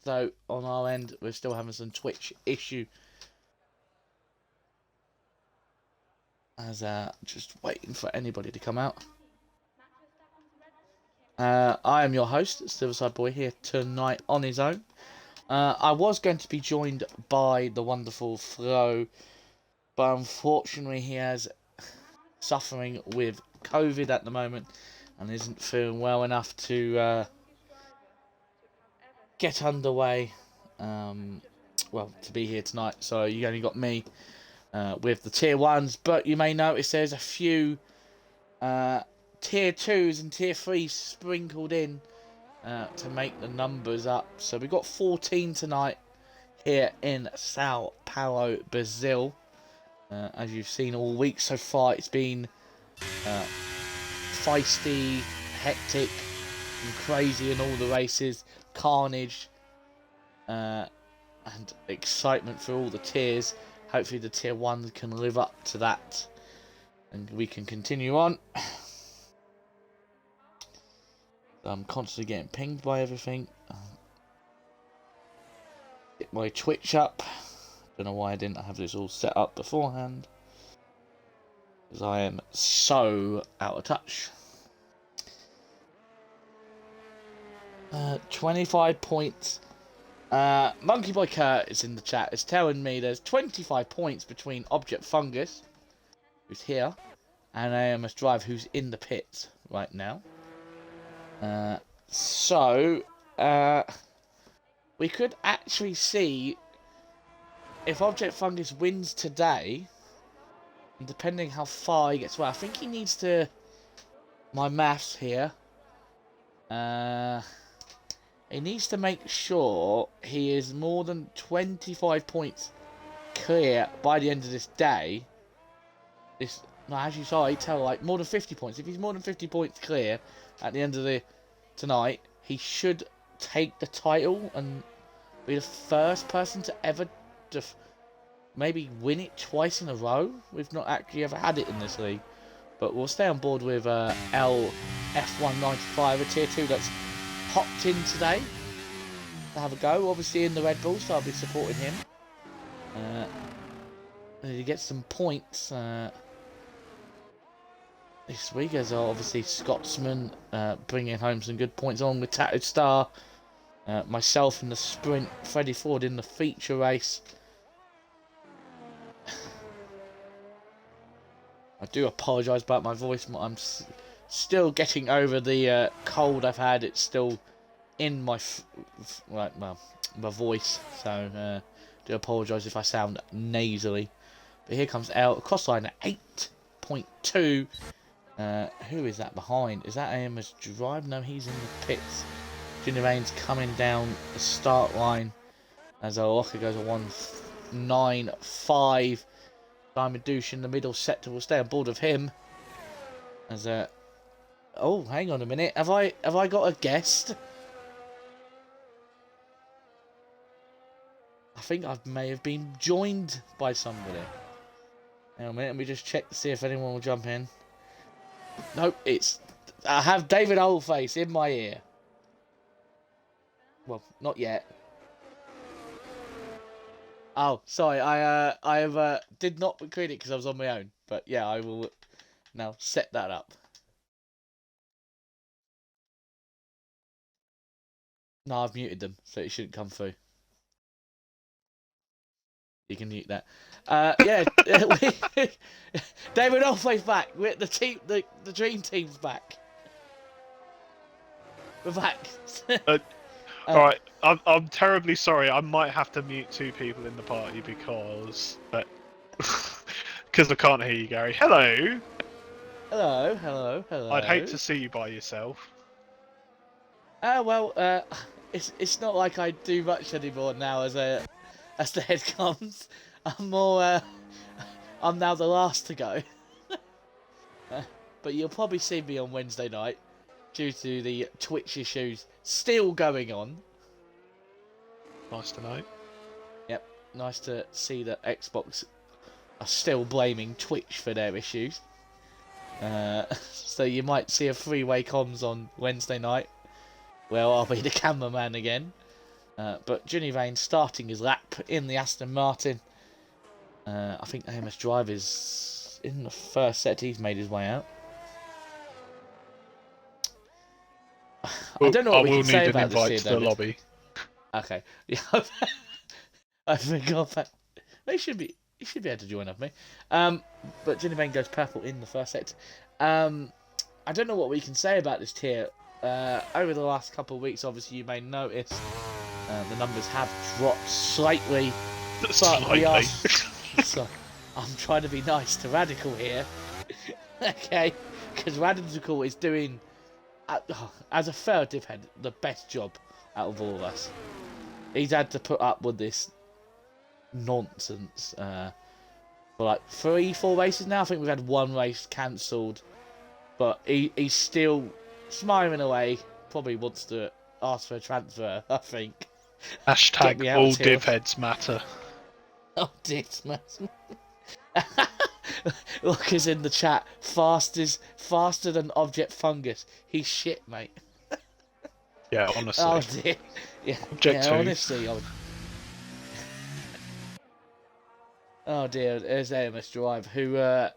So on our end, we're still having some Twitch issue. As just waiting for anybody to come out. I am your host, Silverside Boy, here tonight on his own. I was going to be joined by the wonderful Flo, but unfortunately he is suffering with COVID at the moment and isn't feeling well enough to get underway. Well, to be here tonight. So you only got me with the tier 1s, but you may notice there's a few tier 2s and tier 3s sprinkled in to make the numbers up. So we've got 14 tonight here in Sao Paulo, Brazil. As you've seen all week so far, it's been feisty, hectic, and crazy in all the races, carnage, and excitement for all the tiers. Hopefully the tier 1 can live up to that and we can continue on. I'm constantly getting pinged by everything. Get my Twitch up. Don't know why I didn't have this all set up beforehand, because I am so out of touch. 25 points. Monkey Boy Kurt is in the chat. Is telling me there's 25 points between Object Fungus, who's here, and AMS Drive, who's in the pits right now. So we could actually see if Object Fungus wins today, and depending how far he gets. Well, I think he needs to. My maths here. He needs to make sure he is more than 25 points clear by the end of this day. No, as you saw, he tell like more than 50 points. If he's more than 50 points clear at the end of tonight, he should take the title and be the first person to ever maybe win it twice in a row. We've not actually ever had it in this league, but we'll stay on board with LF195, a tier 2 that's hopped in today to have a go. Obviously in the Red Bull, so I'll be supporting him. He gets some points this week, as obviously Scotsman bringing home some good points on with Tattooed Star. Myself in the sprint, Freddie Ford in the feature race. I do apologise about my voice. I'm still getting over the cold I've had. It's still in my my voice, so do apologise if I sound nasally. But here comes L cross line at 8.2. Who is that behind? Is that AMS Drive? No, he's in the pits. Junior Rain's coming down the start line as Aloka goes a 1.95. Diamond Douche in the middle sector will stay on board with him. As oh, hang on a minute. Have I got a guest? I think I may have been joined by somebody. Hang on a minute, let me just check to see if anyone will jump in. Nope, I have David Oldface in my ear. Well, not yet. Oh, sorry, I did not record it because I was on my own. But yeah, I will now set that up. No, I've muted them, so it shouldn't come through. You can mute that. Yeah, David Oldface back. The team, the dream team's back. We're back. Alright, I'm terribly sorry. I might have to mute 2 people in the party because I can't hear you, Gary. Hello. Hello. I'd hate to see you by yourself. Well, it's not like I do much anymore now as the head comes. I'm more. I'm now the last to go. But you'll probably see me on Wednesday night due to the Twitch issues still going on. Nice to know. Yep, nice to see that Xbox are still blaming Twitch for their issues. So you might see a 3-way comms on Wednesday night, where I'll be the cameraman again. But Ginny Vane starting his lap in the Aston Martin. I think AMS Drive is in the first set. He's made his way out. I don't know what we can say about this here, to the David. lobby. Okay. Yeah, I forgot that. He should be able to join up me. But Ginny Vane goes purple in the first set. I don't know what we can say about this tier. Over the last couple of weeks, obviously, you may notice the numbers have dropped slightly. But we are. So, I'm trying to be nice to Radical here. Okay? Because Radical is doing, as a fair dickhead, the best job out of all of us. He's had to put up with this nonsense for like 3-4 races now. I think we've had one race cancelled. But he's still smiling away. Probably wants to ask for a transfer, I think. Hashtag all divheads matter. Oh, divs matter. Look, is in the chat. Faster than Object Fungus. He's shit, mate. Yeah, honestly. Oh dear. Yeah, Object honestly. Oh dear, there's AMS Drive, who I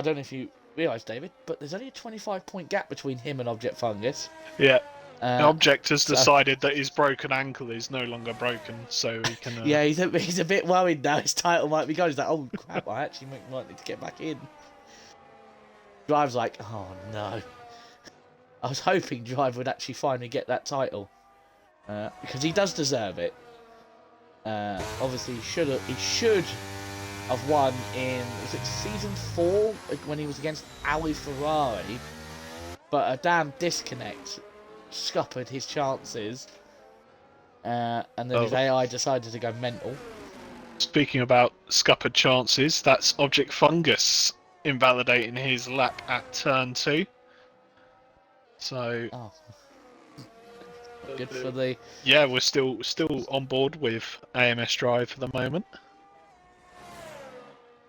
don't know if you realise, David, but there's only a 25-point gap between him and Object Fungus. Yeah. Object has decided that his broken ankle is no longer broken, so he can... Yeah, he's a bit worried now. His title might be gone. He's like, oh crap, I actually might need to get back in. Drive's like, oh no. I was hoping Drive would actually finally get that title. Because he does deserve it. Obviously, he should have won in, was it season 4 when he was against Ali Ferrari, but a damn disconnect scuppered his chances, and then his AI decided to go mental. Speaking about scuppered chances, that's Object Fungus invalidating his lap at turn 2. So good for the... Yeah, we're still on board with AMS Drive for the moment.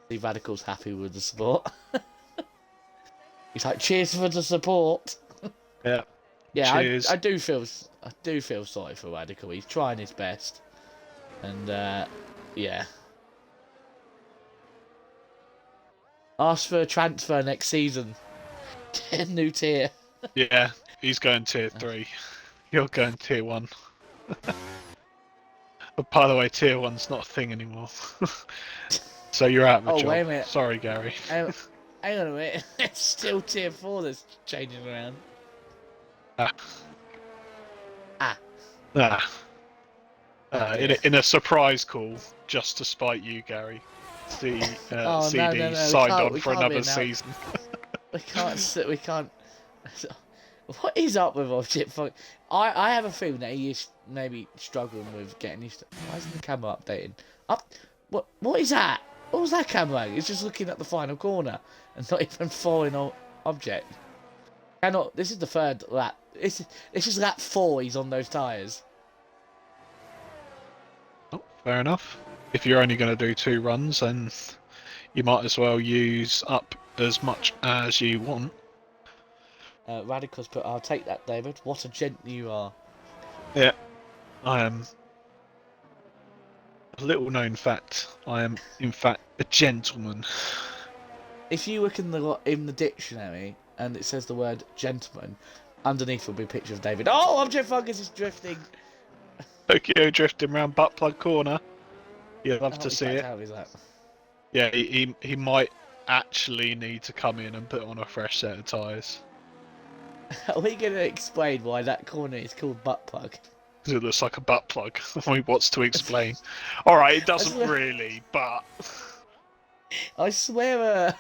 The Radical's happy with the support. He's like, cheers for the support. Yeah. Yeah, cheers. I do feel sorry for Radical. He's trying his best, and yeah. Ask for a transfer next season. New tier. Yeah, he's going tier 3. You're going tier 1. But by the way, tier 1's not a thing anymore. So you're out of a job. Wait a minute. Sorry, Gary. Hang on a minute. It's still tier 4 that's changing around. In a surprise call, just to spite you, Gary. CD signed on for another season. We can't. What is up with Object Funk? I have a feeling that he is maybe struggling with getting used to... Why isn't the camera updating? What is that? What was that camera? It's just looking at the final corner and not even following on Object. This is the third lap. This is lap 4. He's on those tyres. Oh, fair enough. If you're only going to do 2 runs, then you might as well use up as much as you want. Radicals put, I'll take that, David. What a gent you are. Yeah, I am. A little known fact, I am in fact a gentleman. If you look in the dictionary and it says the word gentleman, underneath will be a picture of David. Oh, Object Fungus is drifting. Tokyo drifting around butt plug corner. You'd love to see it. How is that? Yeah, he might actually need to come in and put on a fresh set of tyres. Are we going to explain why that corner is called butt plug? Because it looks like a butt plug. I mean, what's to explain? Alright, it doesn't really, but... I swear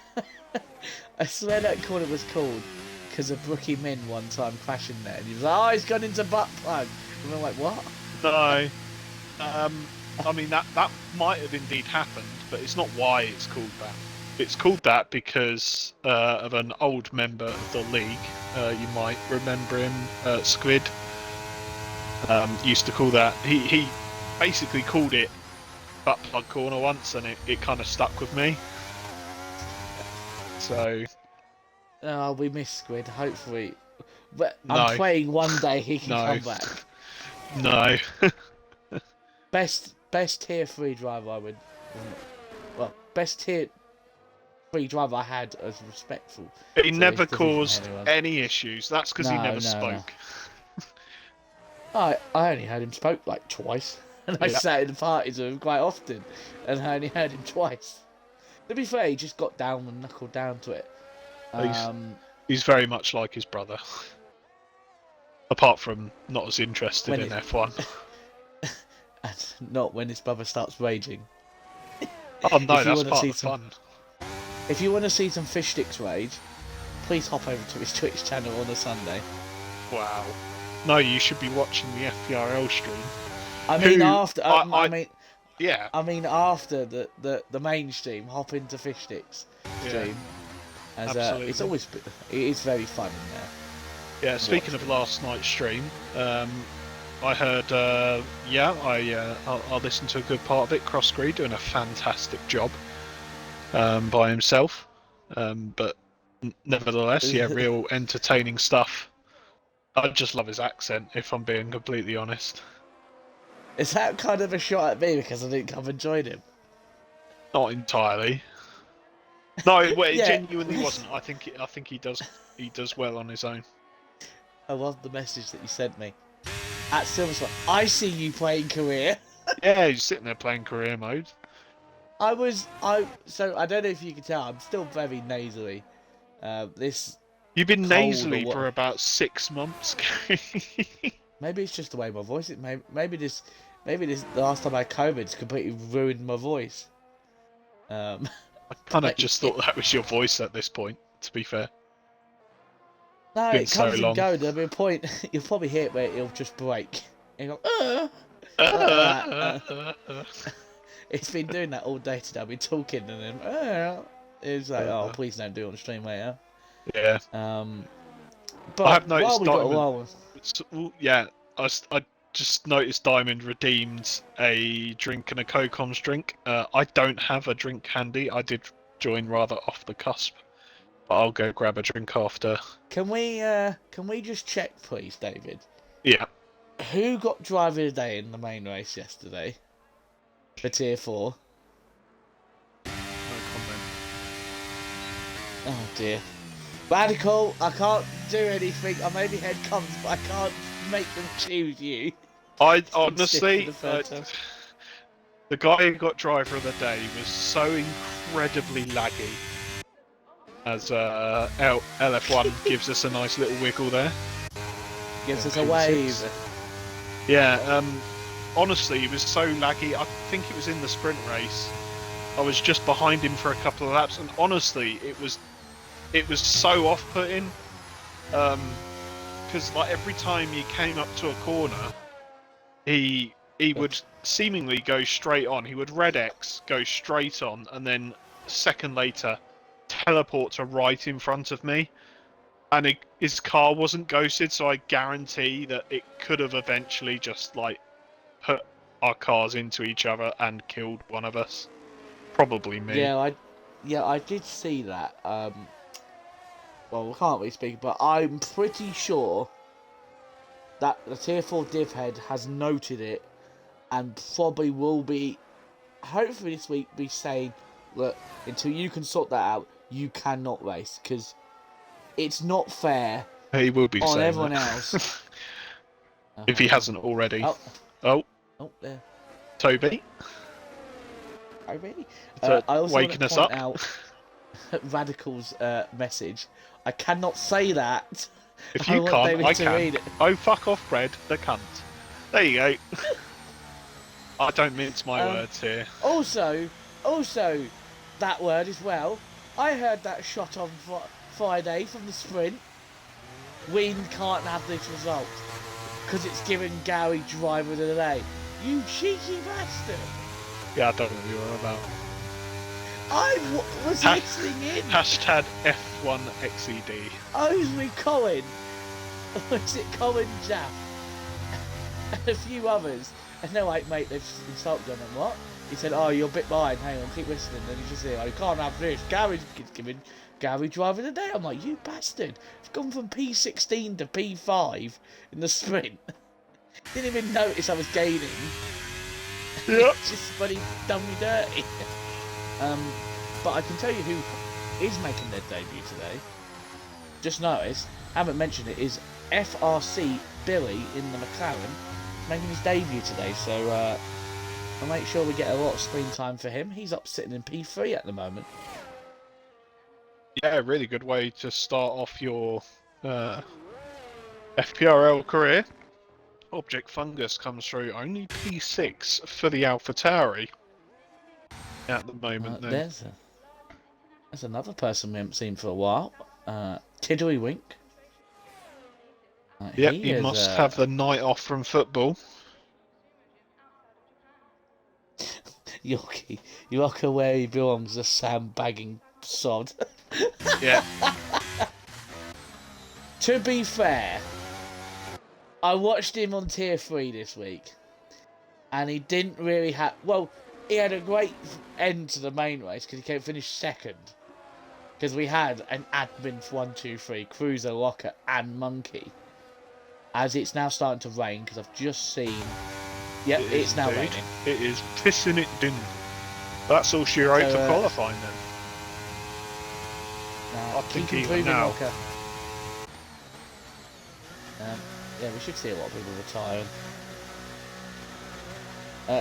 that corner was called because of Brookie Min one time crashing there. And he was like, oh, he's gone into butt plug. And I'm like, what? No. I mean, that might have indeed happened, but it's not why it's called that. It's called that because of an old member of the league. You might remember him, Squid. Used to call that. He basically called it butt plug corner once, and it kind of stuck with me. So. Oh, we miss Squid. Hopefully, but I'm praying one day he can come back. No. best tier 3 driver I would. Well, best tier 3 driver I had as respectful. He never caused any issues. That's because he never No. spoke. I only heard him spoke like twice, and I sat in the parties with him quite often, and I only heard him twice. To be fair, he just got down and knuckled down to it. He's very much like his brother, apart from not as interested in F1. And not when his brother starts raging. Oh no, that's part of the fun. If you want to see some fish sticks rage, please hop over to his Twitch channel on a Sunday. Wow. No, you should be watching the FPRL stream. I mean, after yeah. I mean, after the main stream, hop into fish sticks stream. Yeah, absolutely. It is very fun in there. Yeah. Speaking of last night's stream, I heard. I'll listen to a good part of it. Crossgree doing a fantastic job by himself, but nevertheless, yeah, real entertaining stuff. I just love his accent, if I'm being completely honest. Is that kind of a shot at me because I didn't come and join him? Not entirely. No, it genuinely wasn't. I think he does well on his own. I love the message that you sent me. At Silverswan, I see you playing career. Yeah, he's sitting there playing career mode. So I don't know if you can tell, I'm still very nasally. You've been nasally for about 6 months. Maybe it's just the way my voice is. Maybe this the last time I had COVID's completely ruined my voice. I kind of just thought that was your voice at this point, to be fair. No, it comes and goes. There'll be a point, you'll probably hear it where it'll just break. And you'll go, It's been doing that all day today. I've been talking and then, it's like, oh, please don't do it on the stream later. Yeah. But I have noticed Diamond. I just noticed Diamond redeemed a drink and a Cocoms drink. I don't have a drink handy. I did join rather off the cusp, but I'll go grab a drink after. Can we just check, please, David? Yeah. Who got driver of the day in the main race yesterday? For tier 4. No comment. Oh dear. Radical, I can't do anything. I maybe head comes, but I can't make them choose you. I honestly, the guy who got driver of the day was so incredibly laggy. As LF1 gives us a nice little wiggle there. Gives us a wave. Yeah, honestly, he was so laggy. I think it was in the sprint race. I was just behind him for a couple of laps, and honestly, it was so off-putting. Because like every time he came up to a corner, he would seemingly go straight on. He would red X, go straight on, and then a second later teleport to right in front of me. And his car wasn't ghosted, so I guarantee that it could have eventually just like put our cars into each other and killed one of us. Probably me. Yeah, I did see that. Well, we can't really speak, but I'm pretty sure that the tier 4 div head has noted it and probably will be, hopefully this week, be saying, look, until you can sort that out, you cannot race, because it's not fair. He will be on saying everyone that. else. If he hasn't already. Oh, there. Toby. I also waking want to point out Radical's message. I cannot say that. If you can't, I can. Oh, fuck off, Fred, the cunt. There you go. I don't mince my words here. Also, that word as well. I heard that shot on Friday from the sprint. We can't have this result because it's given Gary driver of the day. You cheeky bastard! Yeah, I don't know what you're on about. I was listening in. Hashtag F1XED. I was with Colin. Was it Colin Jaff? And a few others. And they're like, mate, they've insulted him. And what? He said, oh, you're a bit behind. Hang on, keep listening. And he's just saying, oh, you can't have this. Gary's giving Gary driver of the day. I'm like, you bastard. I've gone from P16 to P5 in the sprint. Didn't even notice I was gaining. Yeah. It's just bloody done me dirty. But I can tell you who is making their debut today. Just noticed, haven't mentioned it, is FRC Billy in the McLaren making his debut today. So I'll make sure we get a lot of screen time for him. He's up sitting in P3 at the moment. Yeah, really good way to start off your FPRL career. Object Fungus comes through only P6 for the AlphaTauri at the moment. There's another person we haven't seen for a while. Tiddlywink. Yep, he must have the night off from football. Yorkie, you are where he belongs, a sandbagging sod. Yeah. To be fair, I watched him on Tier 3 this week, and he didn't really have... Well, he had a great end to the main race, because he came finish second. Because we had an admin for 1, 2, 3, Cruiser, Locker, and Monkey. As it's now starting to rain, because I've just seen... Yep, it's now raining. It is pissing it down. That's all she wrote for qualifying then. I think even now. Yeah, we should see a lot of people retiring.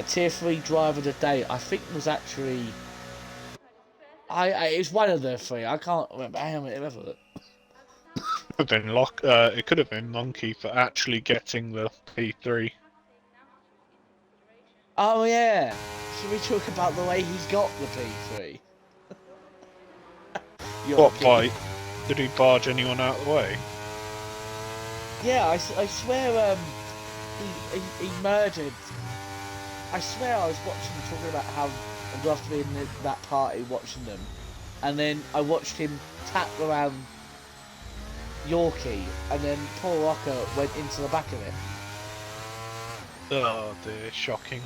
Tier 3 driver of the day, I think was actually... it's one of the three. I can't remember. Hang on a minute, It could have been Monkey for actually getting the P3. Oh yeah. Should we talk about the way he's got the P3? What fight? Did he barge anyone out of the way? Yeah, I swear he murdered. I swear I was watching him talking about how I'd love to be in that party watching them. And then I watched him tap around Yorkie, and then Paul Rocker went into the back of it. Oh dear, shocking.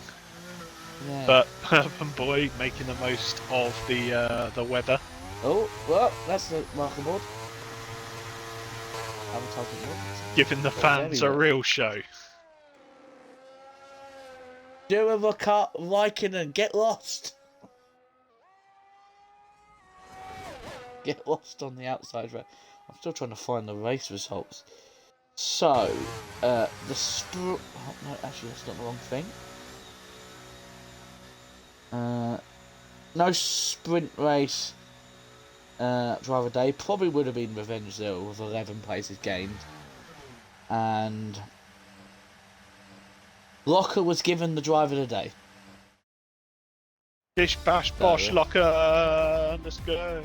Yeah. But Urban Boy making the most of the weather. Oh, well, that's the marker board. Giving the fans a real show. Do a Raikkonen, get lost. Get lost on the outside road. I'm still trying to find the race results. So, oh, no, actually that's not the wrong thing. No sprint race driver day. Probably would have been Revenge Zero with 11 places gained. And Locker was given the driver of the day. Bish bash bosh Locker, let's go.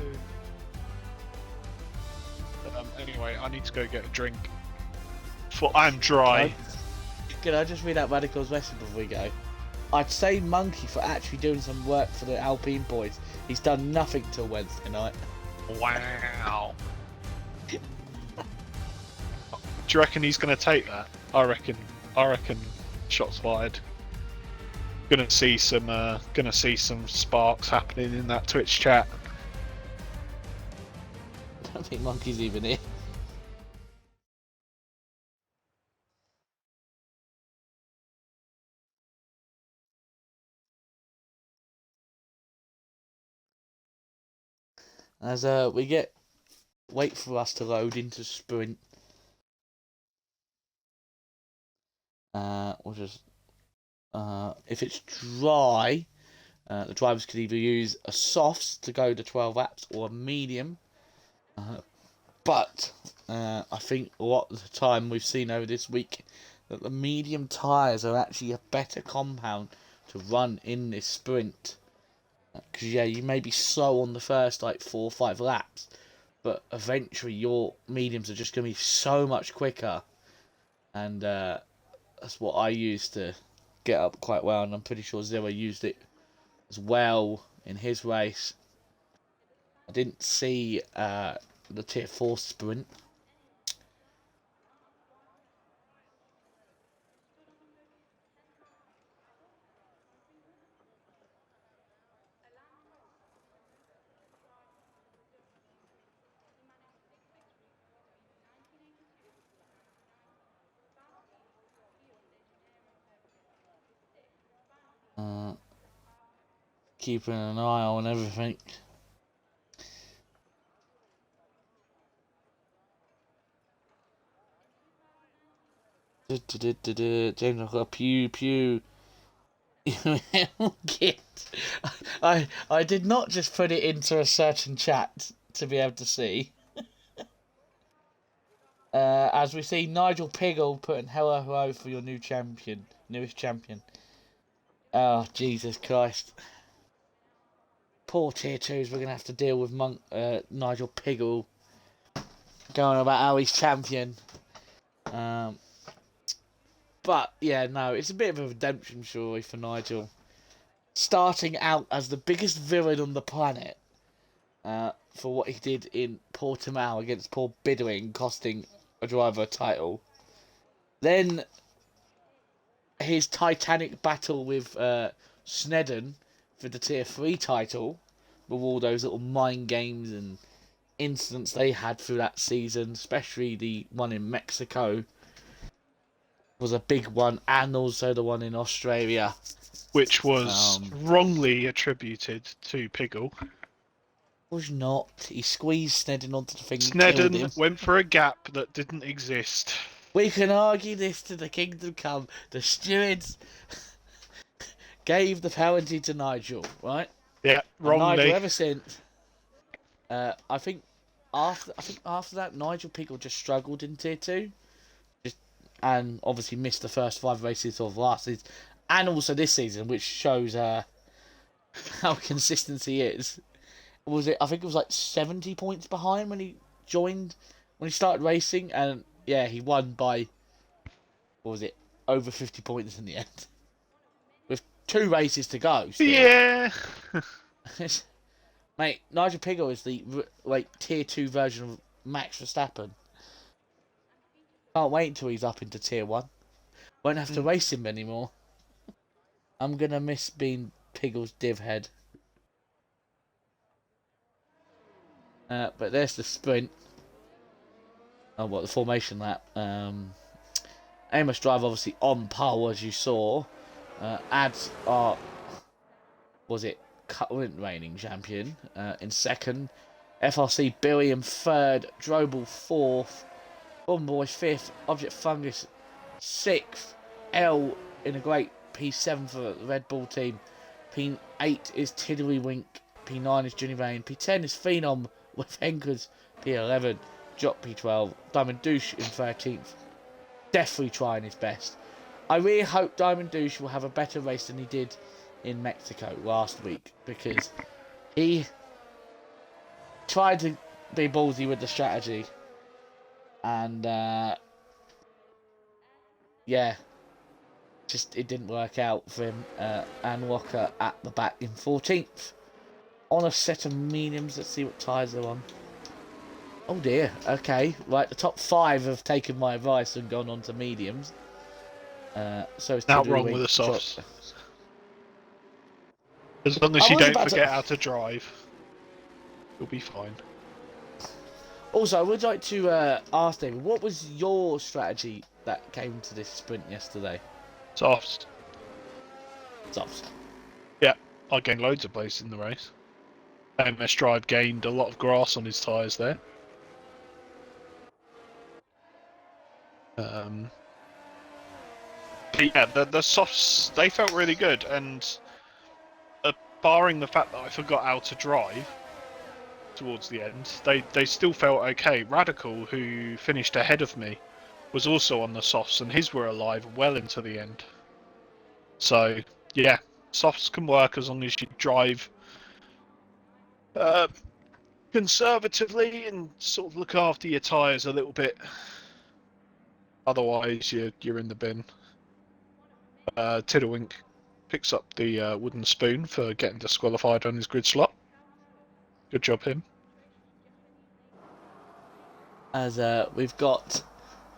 Anyway, I need to go get a drink. For I'm dry. Can I just read out Radical's message before we go? I'd say Monkey for actually doing some work for the Alpine boys. He's done nothing till Wednesday night. Wow. Do you reckon he's going to take that? I reckon. Shots fired. Gonna see some sparks happening in that Twitch chat. I don't think Monkey's even here. As wait for us to load into sprint. We'll just if it's dry, the drivers could either use a softs to go to 12 laps or a medium. But I think a lot of the time we've seen over this week that the medium tyres are actually a better compound to run in this sprint. Because yeah, you may be slow on the first 4 or 5 laps, but eventually your mediums are just going to be so much quicker. And that's what I used to get up quite well, and I'm pretty sure Zero used it as well in his race. I didn't see the Tier 4 sprint. Keeping an eye on everything. James, I've got a pew. I did not just put it into a certain chat to be able to see. As we see Nigel Piggle putting hello for your newest champion. Oh, Jesus Christ. Poor tier 2s, we're going to have to deal with Nigel Piggle going about how he's champion. But, yeah, no, it's a bit of a redemption story for Nigel. Starting out as the biggest villain on the planet for what he did in Portimao against Paul Bidwing, costing a driver a title. Then his titanic battle with Snedden for the Tier 3 title, with all those little mind games and incidents they had through that season, especially the one in Mexico was a big one, and also the one in Australia. Which was wrongly attributed to Piggle. Was not. He squeezed Snedden onto the thing and Snedden killed him. went for a gap that didn't exist. We can argue this to the kingdom come. The stewards gave the penalty to Nigel, right? Yeah, wrongly. And Nigel ever since. I think after that, Nigel Piggle just struggled in Tier 2, and obviously missed the first 5 races of last season, and also this season, which shows how consistent he is. Was it? I think it was like 70 points behind when he started racing, and yeah, he won by, what was it, over 50 points in the end, with 2 races to go. Still. Yeah. Mate, Nigel Piggle is the Tier 2 version of Max Verstappen. Can't wait until he's up into Tier 1. Won't have to race him anymore. I'm gonna miss being Piggle's div head. But there's the sprint. Oh, what, the formation lap. Amos Drive obviously on pole, as you saw. Ads are, was it, current reigning champion in second. FRC Billy in third. Drobel fourth. Boys fifth. Object Fungus sixth. L in a great P7 for the Red Bull team. P8 is Tiddlywink. P9 is Johnny Vane. P10 is Phenom with Henkers. P11 Jot P12. Diamond Douche in 13th. Definitely trying his best. I really hope Diamond Douche will have a better race than he did in Mexico last week, because he tried to be ballsy with the strategy, and yeah, just it didn't work out for him. And Walker at the back in 14th on a set of mediums. Let's see what tyres they're on. Oh dear, okay, right, the top 5 have taken my advice and gone on to mediums. So it's now wrong with the softs. As long as you don't forget how to drive, you'll be fine. Also, I would like to ask David, what was your strategy that came to this sprint yesterday? Softs. Softs. Yeah, I gained loads of pace in the race. MS Drive gained a lot of grass on his tyres there. But yeah, the softs, they felt really good, and barring the fact that I forgot how to drive towards the end, they still felt okay. Radical, who finished ahead of me, was also on the softs, and his were alive well into the end. So yeah, softs can work as long as you drive conservatively and sort of look after your tyres a little bit. Otherwise, you're in the bin. Tiddlewink picks up the wooden spoon for getting disqualified on his grid slot. Good job, him. As we've got,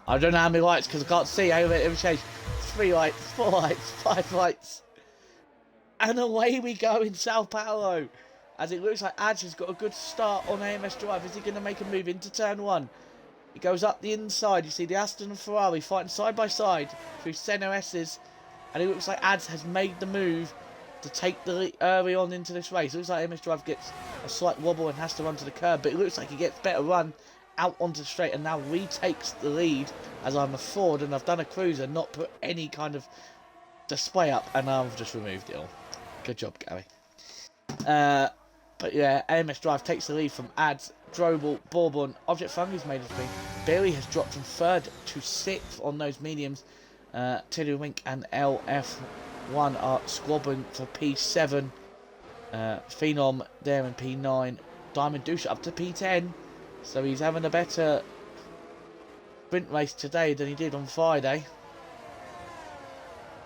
I don't know how many lights because I can't see. Every change. 3 lights, 4 lights, 5 lights, and away we go in Sao Paulo. As it looks like Adge has got a good start on AMS Drive. Is he going to make a move into turn 1? He goes up the inside. You see the Aston and Ferrari fighting side by side through Senna S's. And it looks like Ads has made the move to take the early on into this race. It looks like MS Drive gets a slight wobble and has to run to the curb, but it looks like he gets better run out onto the straight and now retakes the lead as I'm a Ford and I've done a cruiser, not put any kind of display up, and I've just removed it all. Good job, Gary. But yeah, AMS Drive takes the lead from Ads, Drobel, Bourbon, Object Fungus made his win. Billy has dropped from 3rd to 6th on those mediums. Tiddlywink and LF1 are squabbling for P7. Phenom there in P9. Diamond Douche up to P10. So he's having a better sprint race today than he did on Friday.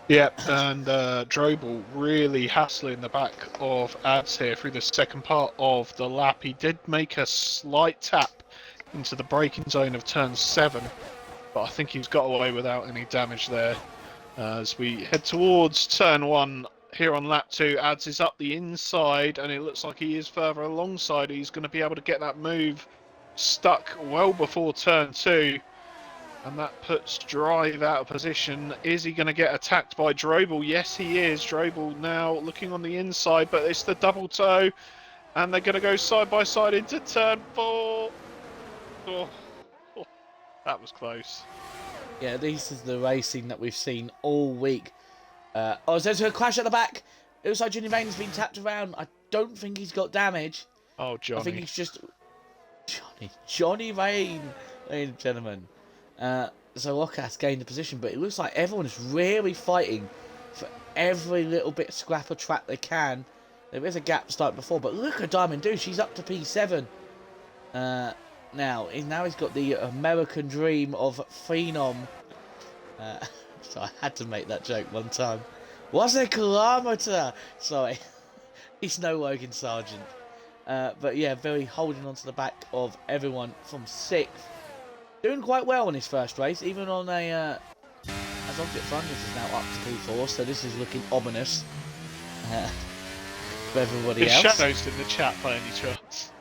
Yep, and Drobel really hassling the back of Ads here through the second part of the lap. He did make a slight tap into the braking zone of turn 7, but I think he's got away without any damage there. As we head towards turn 1 here on lap 2, Ads is up the inside, and it looks like he is further alongside. He's going to be able to get that move stuck well before turn 2. And that puts Drive out of position. Is he going to get attacked by Drobel? Yes, he is. Drobel now looking on the inside, but it's the double toe. And they're going to go side by side into turn 4. Oh, that was close. Yeah, this is the racing that we've seen all week. There's a crash at the back. It looks like Johnny Vane's been tapped around. I don't think he's got damage. Oh, Johnny. I think he's just... Johnny Vane, ladies and gentlemen. So Locas gained the position, but it looks like everyone's really fighting for every little bit of scrap of track they can. There is a gap start before, but look at Diamond Douche, she's up to P7. Now he's got the American dream of Phenom. So I had to make that joke one time. What's a kilometre? Sorry, he's no Logan Sargent. But yeah, very holding on to the back of everyone from 6th. Doing quite well in his first race, even on a, as Object Fungus is now up to P4, so this is looking ominous for everybody else. Is Shadows in the chat by any chance?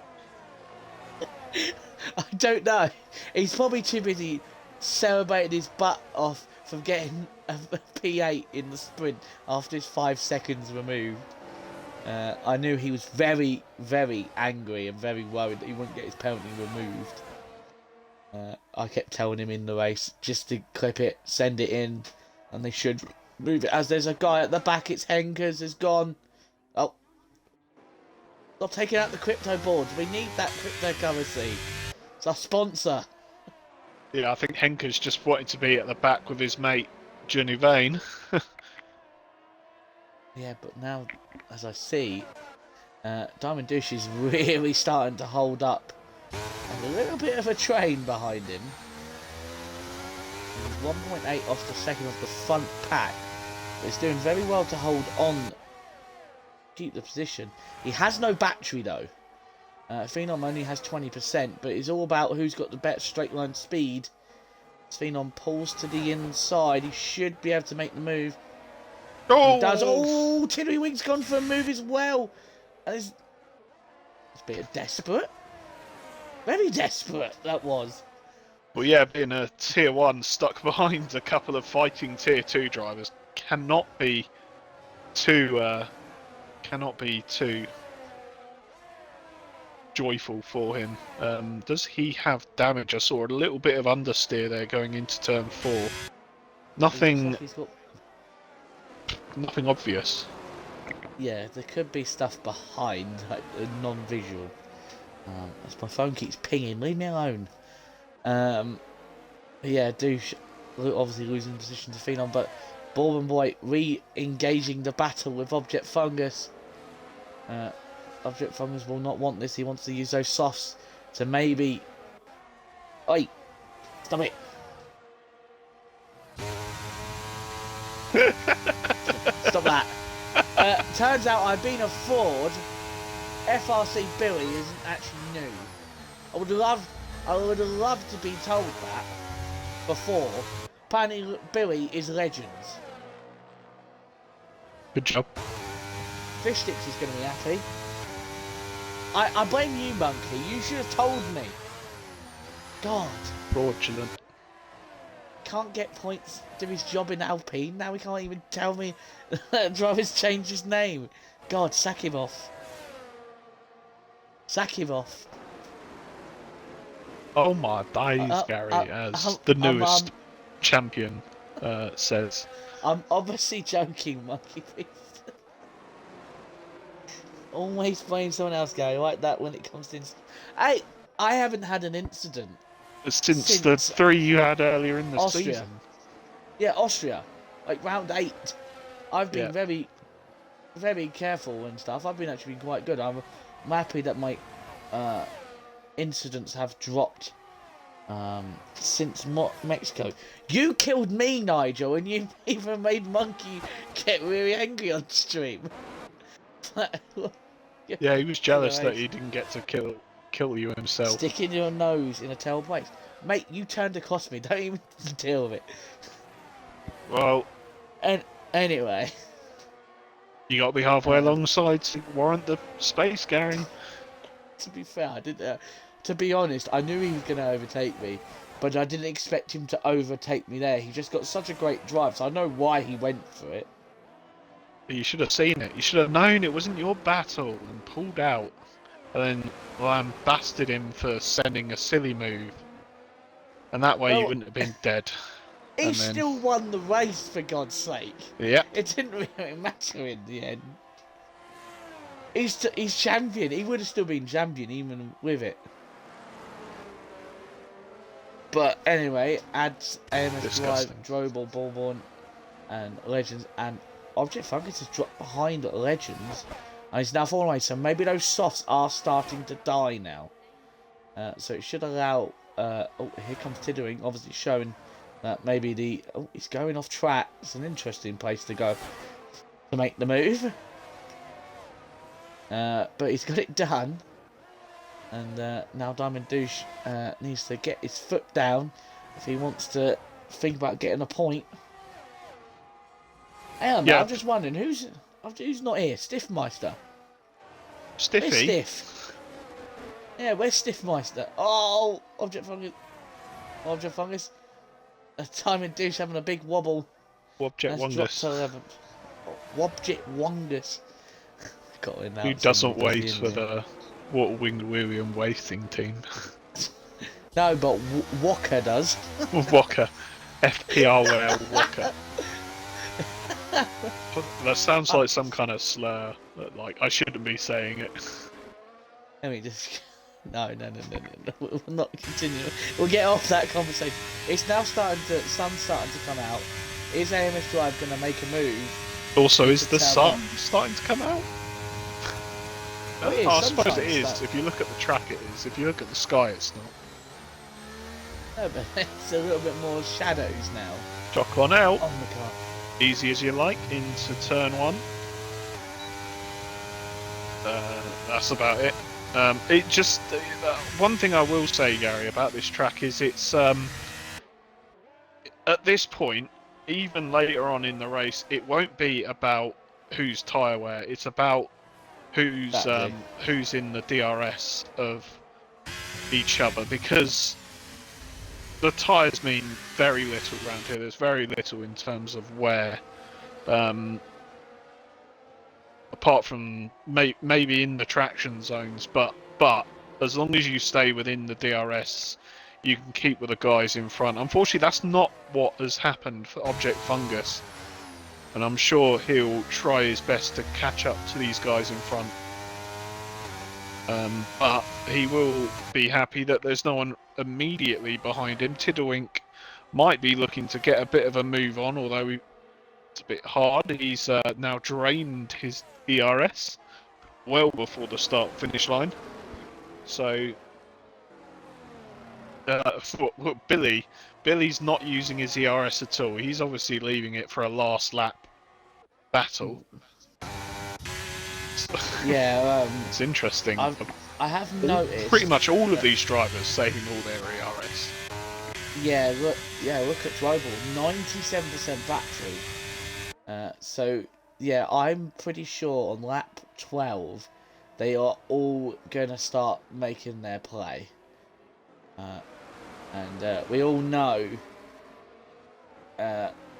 I don't know. He's probably too busy celebrating his butt off from getting a P8 in the sprint after his 5 seconds removed. I knew he was very, very angry and very worried that he wouldn't get his penalty removed. I kept telling him in the race just to clip it, send it in, and they should move it. As there's a guy at the back, it's Henkers has gone. Oh, they're taking out the crypto boards. We need that cryptocurrency. It's our sponsor. Yeah, I think Henkers just wanted to be at the back with his mate Johnny Vane. Yeah, but now, as I see, Diamond Douche is really starting to hold up. And a little bit of a train behind him. He's 1.8 off the second of the front pack. But he's doing very well to hold on, keep the position. He has no battery though. Phenom only has 20%, but it's all about who's got the better straight line speed. Phenom pulls to the inside. He should be able to make the move. Oh! He does. Oh, Tiddlywing's gone for a move as well. And it's a bit desperate. Very desperate, that was. Well, yeah, being a tier 1 stuck behind a couple of fighting tier 2 drivers cannot be too joyful for him. Does he have damage? I saw a little bit of understeer there going into turn 4. Nothing obvious. Yeah, there could be stuff behind, like non-visual. As my phone keeps pinging, leave me alone. Yeah, Douche obviously losing position to Phenom, but Bourbon Boy re-engaging the battle with Object Fungus. Object Fungus will not want this. He wants to use those softs to maybe... Oi! Stop it! Stop that. Turns out I've been a Ford. FRC Billy isn't actually new. I would have loved to be told that before. Apparently Billy is Legends. Good job. Fish Sticks is going to be happy. I blame you, Monkey. You should have told me. God. Fraudulent. can't get points, do his job in Alpine. Now he can't even tell me that driver's changed his name. God, sack him off. Sack him off. Oh my days, Gary, as the newest champion says. I'm obviously joking, Monkey Beast. Always blame someone else, Gary, like that when it comes to... Hey, I haven't had an incident. Since the 3 you had earlier in the Austria. season. Yeah, Austria. Like round 8. I've been Yeah. very careful and stuff. I've been actually quite good. I'm happy that my incidents have dropped since Mexico. You killed me, Nigel, and you even made Monkey get really angry on stream. Yeah, he was jealous that he didn't get to kill you himself. Sticking your nose in a tail place. Mate, you turned across me. Don't even deal with it. Well... And anyway... You got to be halfway alongside to warrant the space, Gary. To be fair, I didn't... to be honest, I knew he was going to overtake me, but I didn't expect him to overtake me there. He just got such a great drive, so I know why he went for it. You should have seen it. You should have known it wasn't your battle and pulled out. And then lambasted him for sending a silly move. And that way you wouldn't have been dead. He still won the race, for God's sake. Yeah. It didn't really matter in the end. He's champion. He would have still been champion even with it. But anyway, adds AMS Drive, Drobel, Ballborn, and Legends, and Object Fungus has dropped behind Legends, and he's now falling away. So maybe those softs are starting to die now. So it should allow. Oh, here comes Tiddering, obviously showing that maybe the... Oh, he's going off track. It's an interesting place to go to make the move. But he's got it done. And now Diamond Douche needs to get his foot down if he wants to think about getting a point. Hang on, I'm just wondering, who's not here? Stiffmeister. Stiffy? Where's Stiff? Yeah, where's Stiffmeister? Oh, Object Fungus. Diamond Douche having a big wobble. Wobjet Wongus. Wobjet Wongus. Who doesn't wait for the Water Winged William Wasting team? No, but Walker does. Walker. FPRL Walker. That sounds like some kind of slur. Like, I shouldn't be saying it. Let me just... No. We'll not continue. We'll get off that conversation. It's now sun's starting to come out. Is AMS Drive going to make a move? Also, is the sun starting to come out? I suppose it is. If you look at the track, it is. If you look at the sky, it's not. No, but it's a little bit more shadows now. Jock on out. Oh my god. Easy as you like into turn 1. That's about it. It just one thing I will say, Gary, about this track is it's at this point, even later on in the race, it won't be about who's tyre wear. It's about who's in the DRS of each other, because the tyres mean very little around here. There's very little in terms of wear, apart from maybe in the traction zones. But as long as you stay within the DRS, you can keep with the guys in front. Unfortunately, that's not what has happened for Object Fungus, and I'm sure he'll try his best to catch up to these guys in front. But he will be happy that there's no one immediately behind him. Tiddlewink might be looking to get a bit of a move on, although it's a bit hard. He's now drained his DRS well before the start-finish line. So Billy's not using his ERS at all. He's obviously leaving it for a last lap battle. Yeah, it's interesting. I have noticed pretty much all of these drivers saving all their ERS. Yeah, look at Global, 97% battery. So yeah, I'm pretty sure on lap 12 they are all gonna start making their play. And we all know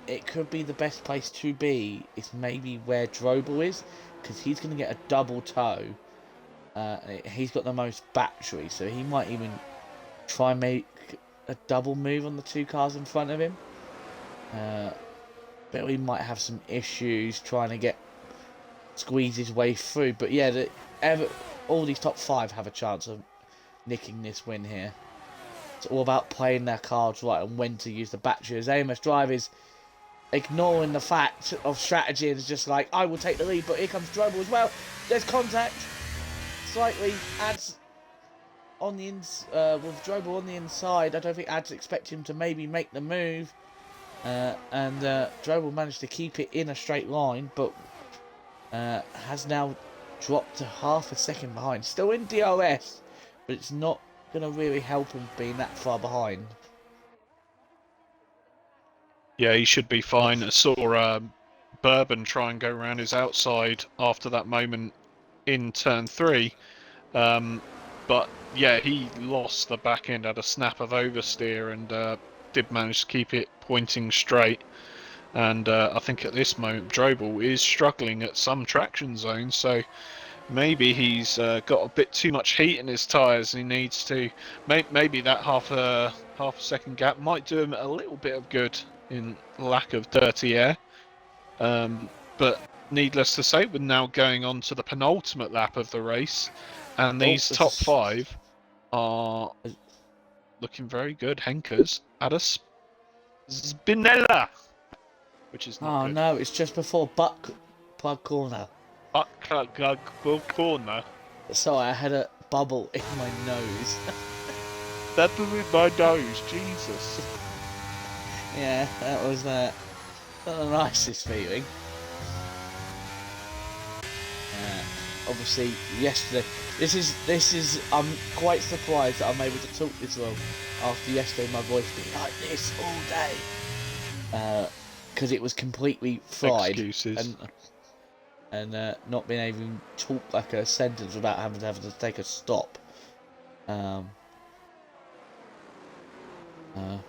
it could be the best place to be is maybe where Drobel is, because he's going to get a double toe. He's got the most battery, so he might even try and make a double move on the two cars in front of him. But we might have some issues trying to squeeze his way through. But yeah, all these top 5 have a chance of nicking this win here. It's all about playing their cards right and when to use the battery. As Amos Drive is ignoring the fact of strategy and is just like, I will take the lead, but here comes Drobel as well. There's contact. Slightly adds on the with Drobel on the inside. I don't think Ads expect him to maybe make the move. And Drobel managed to keep it in a straight line, but has now dropped to half a second behind. Still in DRS, but it's not going to really help him being that far behind. Yeah, he should be fine. I saw Bourbon try and go around his outside after that moment in turn 3. But yeah, he lost the back end, had a snap of oversteer, and did manage to keep it pointing straight. And I think at this moment Drobel is struggling at some traction zones, so maybe he's got a bit too much heat in his tyres and he needs to... Maybe that half a second gap might do him a little bit of good in lack of dirty air. But needless to say, we're now going on to the penultimate lap of the race, and these top 5 are looking very good. Henkers at a Spinella, which is not good. No, it's just before Buck Plug Corner. Buck Corner? Sorry, I had a bubble in my nose. That was in my nose, Jesus. Yeah, that was not the nicest feeling. Obviously, yesterday, this is. I'm quite surprised that I'm able to talk this long after yesterday. My voice being like this all day, because it was completely fried. Excuses. And not being able to talk like a sentence without having to take a stop.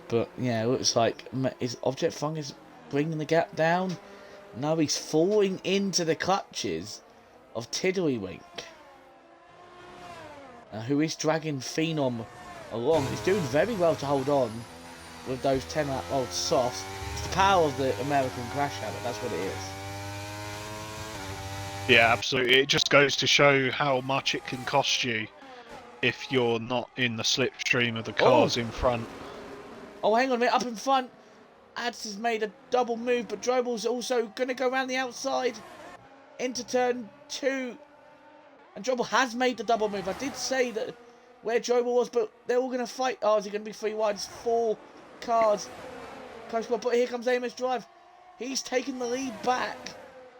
But yeah, it looks like his Object Fung is bringing the gap down. Now he's falling into the clutches of Tiddlywink, who is dragging Phenom along. He's doing very well to hold on with those 10-lap-old softs. It's the power of the American crash habit, that's what it is. Yeah, absolutely. It just goes to show how much it can cost you if you're not in the slipstream of the cars in front. Oh, hang on a minute, up in front. Ads has made a double move, but Drobel's also going to go around the outside into turn 2. And Drobel has made the double move. I did say that where Drobel was, but they're all going to fight. Oh, is it going to be 3 wide? It's 4 cars. Close one, but here comes Amos Drive. He's taking the lead back,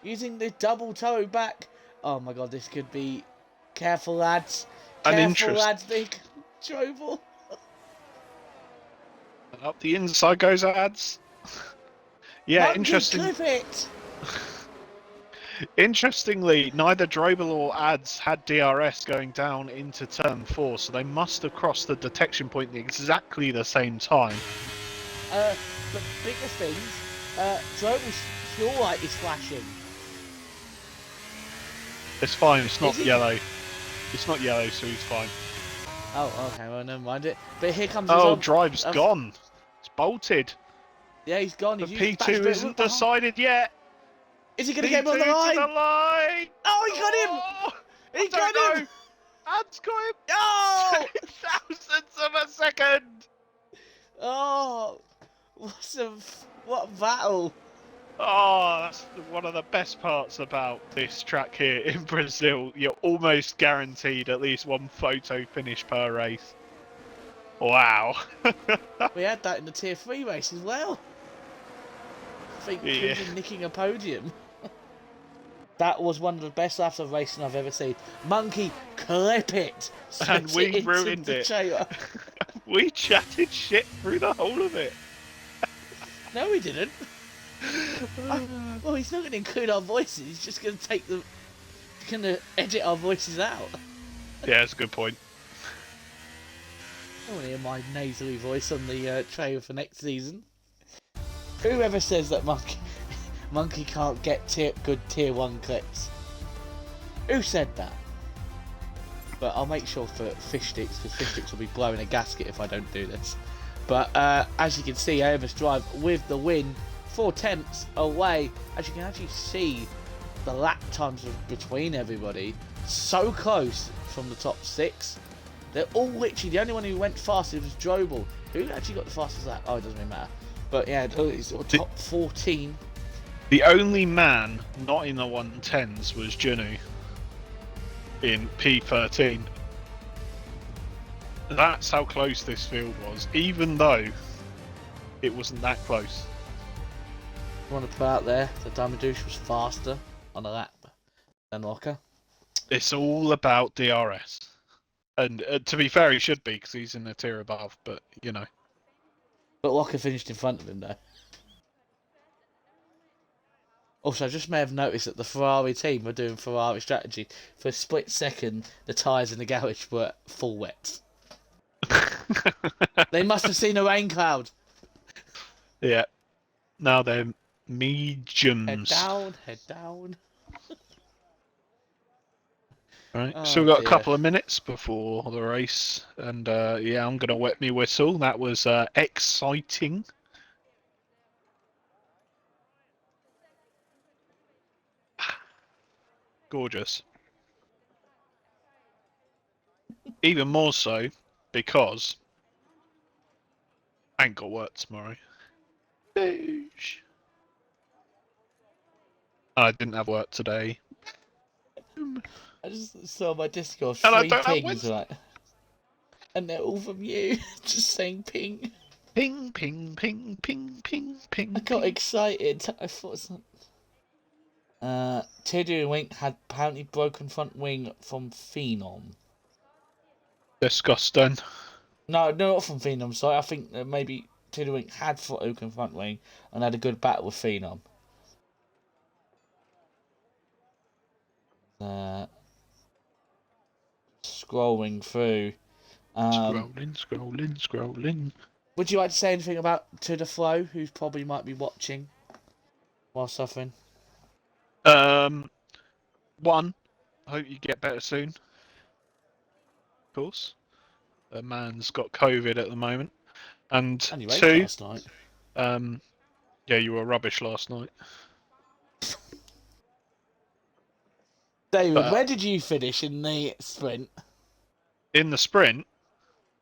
using the double toe back. Oh my god, this could be... Careful, lads. Careful, lads, big Drobel. Up the inside goes Ads. Yeah, Monkey, interesting. clip it. Interestingly, neither Drobel or Ads had DRS going down into turn 4, so they must have crossed the detection point at exactly the same time. The biggest things, Drobel's fuel light is flashing. It's fine, it's not yellow. It's not yellow, so he's fine. Oh, okay, well, never mind it. But here comes his Drive's gone. It's bolted. Yeah, he's gone. The P2 isn't decided yet. Is he going to get him on the line? To the line? Oh, he got him! He got him! Ad's got him! Oh! 0.000 of a second! Oh! What a battle! Oh, that's one of the best parts about this track here in Brazil. You're almost guaranteed at least one photo finish per race. Wow. We had that in the Tier 3 race as well. I think Coogan nicking a podium. That was one of the best laps of racing I've ever seen. Monkey, clip it! And we ruined it. We chatted shit through the whole of it. No, we didn't. Well, he's not going to include our voices. He's just going to edit our voices out. Yeah, that's a good point. I want to hear my nasally voice on the trailer for next season. Whoever says that Monkey can't get good tier 1 clips? Who said that? But I'll make sure for Fish Sticks, because Fish Sticks will be blowing a gasket if I don't do this. But as you can see, Amos Drive with the win, 4/10 away. As you can actually see, the lap times between everybody so close from the top 6. They're all literally, the only one who went fast was Drobel. Who actually got the fastest lap? Oh, it doesn't really matter. But yeah, it's top 14. The only man not in the 110s was Junu in P13. That's how close this field was, even though it wasn't that close. I want to put out there that Diamondouche was faster on a lap than Locker. It's all about DRS. And to be fair, he should be, because he's in a tier above, but, you know. But Locker finished in front of him, though. Also, I just may have noticed that the Ferrari team were doing Ferrari strategy. For a split second, the tyres in the garage were full wet. They must have seen a rain cloud. Yeah. Now they're mediums. Head down. Right, Oh, so we've got dear. a couple of minutes before the race, and yeah, I'm gonna wet me whistle. That was exciting. Gorgeous. Even more so because I ain't got work tomorrow. Boosh. I didn't have work today. I just saw my Discord And I 3 don't have pings, Wednesday. right? And they're all from you. Just saying ping. Ping, ping, ping, ping, ping, ping. I got ping. excited. I thought something. Tiddy Wink had apparently broken front wing from Phenom. Disgusting. No, not from Phenom. Sorry, I think that maybe Tiddy Wink had broken front wing and had a good battle with Phenom. Scrolling through. Scrolling. Would you like to say anything about To The Flow, who probably might be watching while suffering? One, I hope you get better soon. Of course. The man's got COVID at the moment. And And you raced two, last night. yeah, you were rubbish last night. David, But where did you finish in the sprint? in the sprint,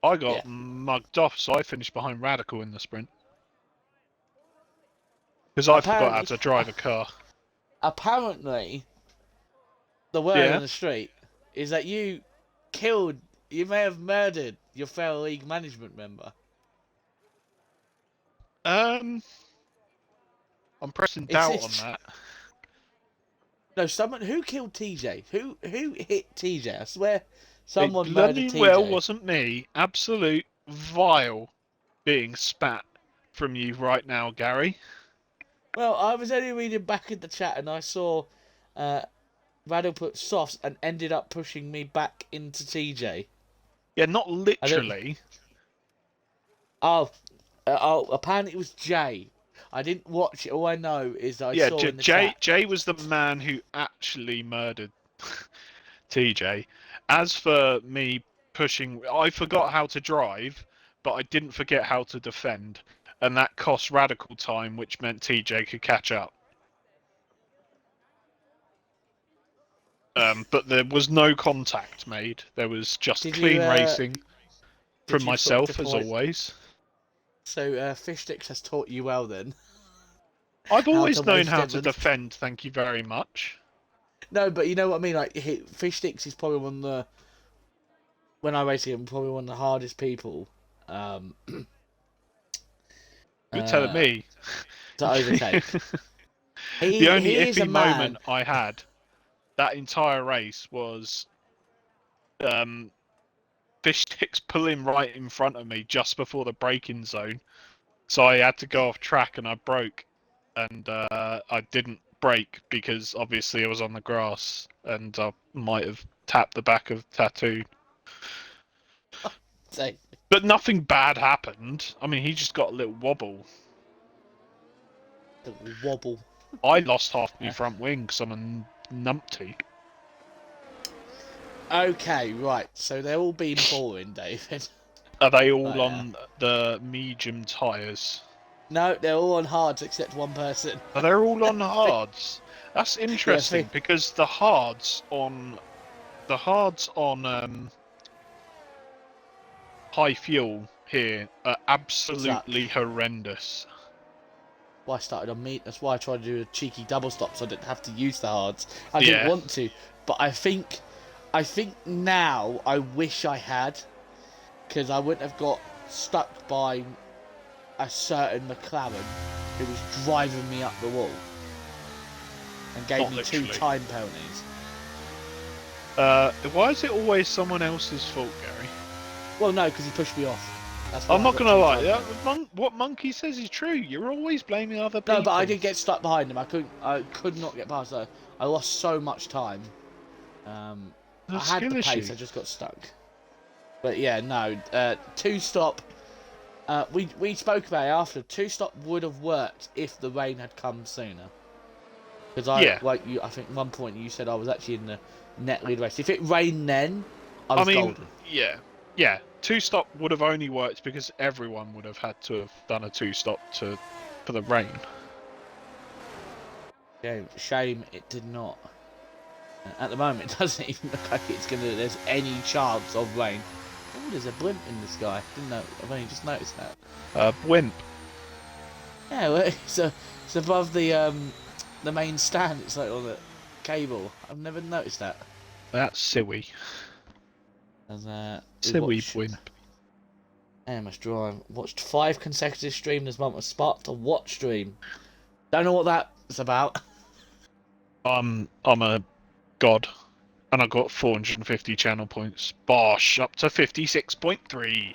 I got Yeah. mugged off, so I finished behind Radical in the sprint. Because I forgot how to drive a car. Apparently, the word on the street is that you may have murdered your fellow league management member. I'm pressing doubt on that. No, someone who killed TJ? Who hit TJ? I swear, someone It murdered bloody TJ. well wasn't me. Absolute vile being spat from you right now, Gary. Well, I was only reading back in the chat and I saw Rado put softs and ended up pushing me back into TJ. Yeah, not literally. Oh, apparently it was Jay. I didn't watch it. All I know is I saw in the chat. Jay was the man who actually murdered TJ. As for me pushing, I forgot how to drive, but I didn't forget how to defend, and that cost Radical time, which meant TJ could catch up. But there was no contact made. There was just clean racing from myself, as always. So Fish Sticks has taught you well then. I've always known how to defend, thank you very much. No, but you know what I mean? Like, Fish Sticks is probably one of the... When I race him, probably one of the hardest people You're telling me. to overtake. The only iffy moment I had that entire race was Fish Sticks pulling right in front of me just before the braking zone. So I had to go off track and I broke. And I didn't brake because obviously I was on the grass and I might have tapped the back of Tattoo. But nothing bad happened. I mean, he just got a little wobble. Little wobble. I lost half my front wing because I'm a numpty. Okay, right. So they're all being boring, David. Are they all Right, on the medium tyres? no, they're all on hards except one person. Are they all on hards? That's Yeah, interesting because the hards on high fuel here are absolutely horrendous. Why I started on meat. That's why I tried to do a cheeky double stop so I didn't have to use the hards. I didn't Yeah. want to, but I think now I wish I had, because I wouldn't have got stuck by a certain McLaren who was driving me up the wall and gave Not me literally. 2 time penalties. Why is it always someone else's fault, Gary? Well, no, because he pushed me off. That's why I'm I not got gonna 2 lie. time penalties. What Monkey says is true. You're always blaming other people. No, but I did get stuck behind him. I could not get past that. I lost so much time. I had the pace. I just got stuck. But yeah, no. 2-stop. We spoke about it after. 2-stop would have worked if the rain had come sooner. Because I think at one point you said I was actually in the net lead race. If it rained then, I was golden. Yeah. 2-stop would have only worked because everyone would have had to have done a 2-stop for the rain. Yeah, shame it did not. At the moment, it doesn't even look like there's any chance of rain. Oh, there's a blimp in the sky. Didn't know. I've only just noticed that. Blimp. Yeah, well, it's above the main stand. It's like on the cable. I've never noticed that. That's silly. Silly blimp. AMS Drive. Watched 5 consecutive streams this month. Sparked a watch stream. Don't know what that's about. I'm a god, and I got 450 channel points. Bosh, up to 56.3.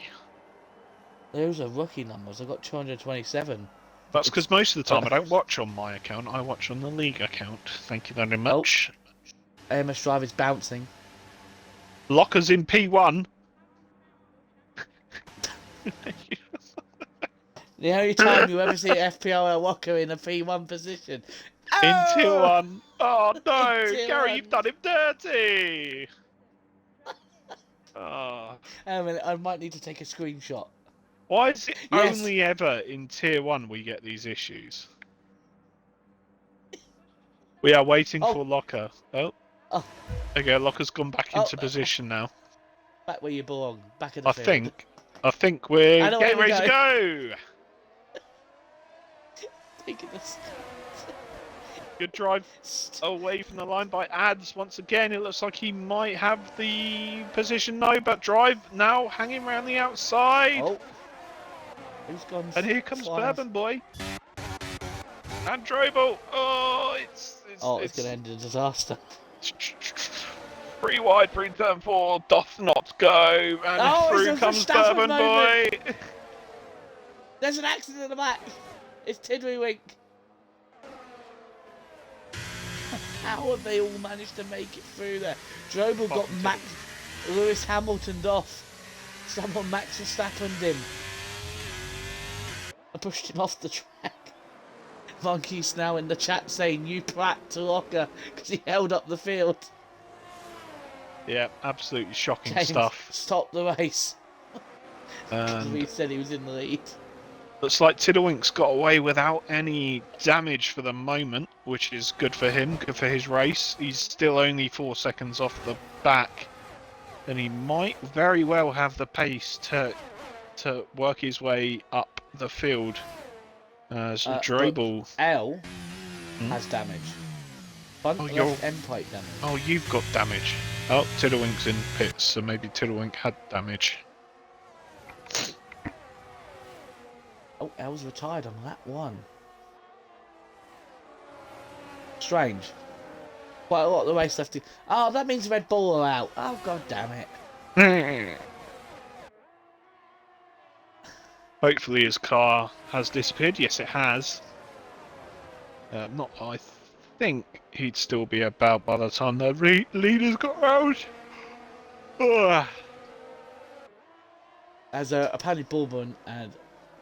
Those are rookie numbers. I got 227. That's because most of the time I don't watch on my account. I watch on the league account. Thank you very much. AMS Drive is bouncing. Lockers in P1. The only time you ever see an FPRL locker in a P1 position. In Tier 1. Oh no, Gary, 1. you've done him dirty. Oh. I might need to take a screenshot. Why is it only ever in Tier 1 we get these issues? We are waiting for Locker. Oh. Okay, Locker's gone back into position now. Back where you belong. Back in the field. I think we're getting ready to go. Taking this. Good drive away from the line by Ads. Once again, it looks like he might have the position now, but drive now hanging around the outside. Oh. Who's gone? And here comes Bourbon Boy. And Drobel. Oh, it's going to end in a disaster. 3 wide, 3 turn 4, doth not go. And through comes Bourbon Boy. There's an accident in the back. It's Tiddlywink. How have they all managed to make it through there? Drobel got Lewis Hamiltoned off. Someone Max Verstappened him. I pushed him off the track. Monkey's now in the chat saying, "You prat to Locker," because he held up the field. Yeah, absolutely shocking James, stuff. Stop the race. He said he was in the lead. Looks like Tiddlewink's got away without any damage for the moment, which is good for him, good for his race. He's still only 4 seconds off the back, and he might very well have the pace to work his way up the field. Drobel L has damage. Front left end plate damage. Oh, you've got damage. Oh, Tiddlewink's in pits, so maybe Tiddlewink had damage. Oh, L's retired on lap 1. Strange. Quite a lot of the race left. Oh, that means Red Bull are out. Oh, god damn it. Hopefully his car has disappeared. Yes, it has. I think he'd still be about by the time the leaders got out. As apparently Bourbon and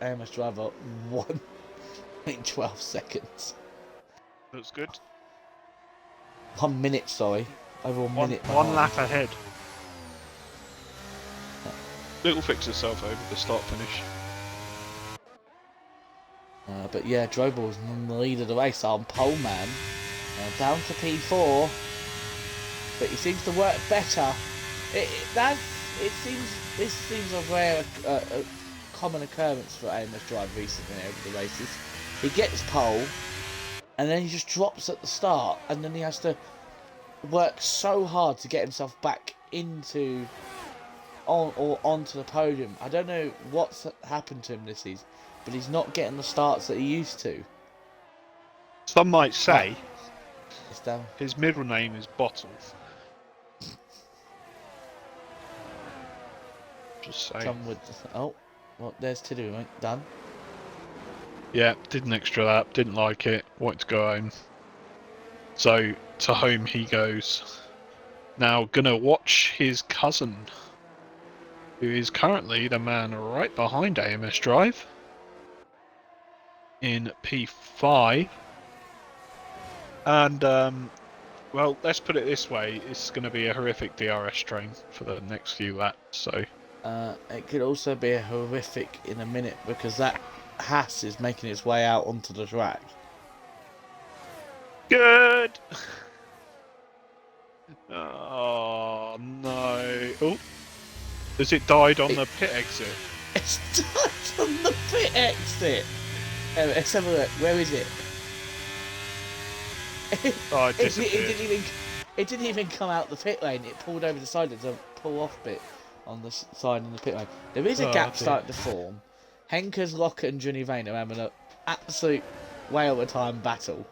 AMS Driver won in 12 seconds. Looks good. 1 minute, sorry. Over One minute. lap ahead. Little fix herself over the start finish. But yeah, Drobel was in the lead of the race on pole man. Down to P4. But he seems to work better. This seems a rare, common occurrence for AMS Drive recently over the races. He gets pole, and then he just drops at the start, and then he has to work so hard to get himself back onto the podium. I don't know what's happened to him this season, but he's not getting the starts that he used to. Some might say his middle name is Bottles. Just say. Oh, well, there's to do, right? Done. Yeah, did an extra lap, didn't like it, wanted to go home. So, to home he goes. Now, gonna watch his cousin, who is currently the man right behind AMS Drive, in P5. And, well, let's put it this way, it's going to be a horrific DRS train for the next few laps, so... It could also be a horrific in a minute, because that Haas is making its way out onto the track. Good! Oh, no. Oh, has it died on the pit exit? It's died on the pit exit! Let's have a look. Where is it? Oh, it disappeared. It didn't even come out the pit lane. It pulled over the side. There's a pull-off bit on the side in the pit lane. There is a gap starting to form. Henkers, Locker and Johnny Vane are having an absolute whale of a time battle.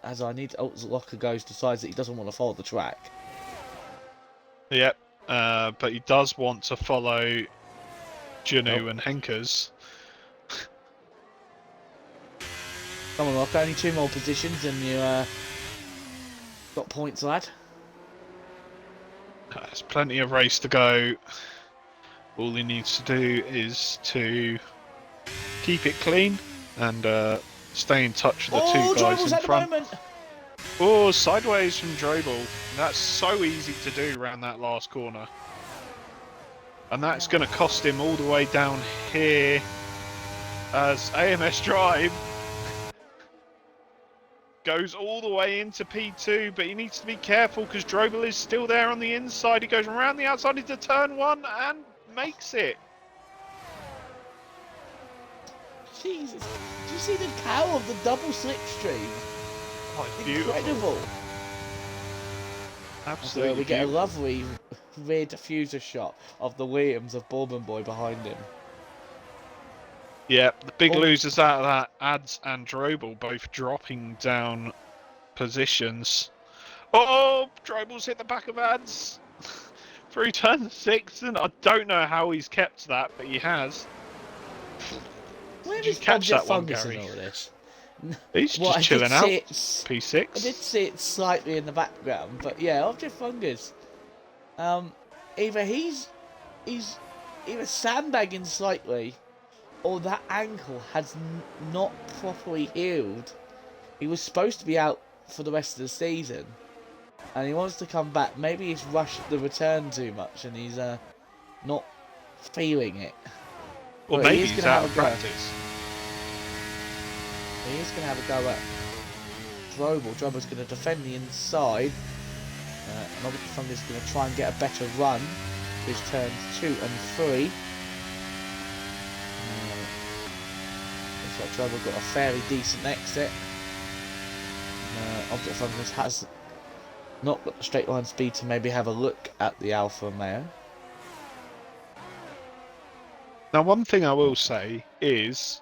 As Locker decides that he doesn't want to follow the track. Yep, but he does want to follow Janu and Henkers. Come on, Locker, only 2 more positions and you got points, lad. There's plenty of race to go. All he needs to do is to keep it clean and stay in touch with the two guys Drobel's in at front. the moment. Oh, sideways from Drobel. That's so easy to do around that last corner. And that's going to cost him all the way down here as AMS Drive goes all the way into P2, but he needs to be careful because Drobel is still there on the inside. He goes around the outside into turn 1 and makes it. Jesus, do you see the power of the double slipstream? Oh, it's beautiful. Incredible. Absolutely. So we get a lovely rear diffuser shot of the Williams of Bourbon Boy behind him. Yeah, the big losers out of that, Ads and Drobel, both dropping down positions. Oh, Drobel's hit the back of Ads through turn 6, and I don't know how he's kept that, but he has. Where Did you is catch that one, Fungus Gary? in all this? He's just chilling out. P6. I did see it slightly in the background, but yeah, Object Fungus. Either he's either sandbagging slightly, or that ankle has not properly healed. He was supposed to be out for the rest of the season, and he wants to come back. Maybe he's rushed the return too much, and he's not feeling it. Or maybe he's out of practice. He is going to have a go at Drobel. Drobel's going to defend the inside. And Object Fungus is going to try and get a better run. His turns 2 and 3. Looks like Drobel got a fairly decent exit. Object Fungus has not got the straight line speed to maybe have a look at the Alfa Romeo. Now, one thing I will say is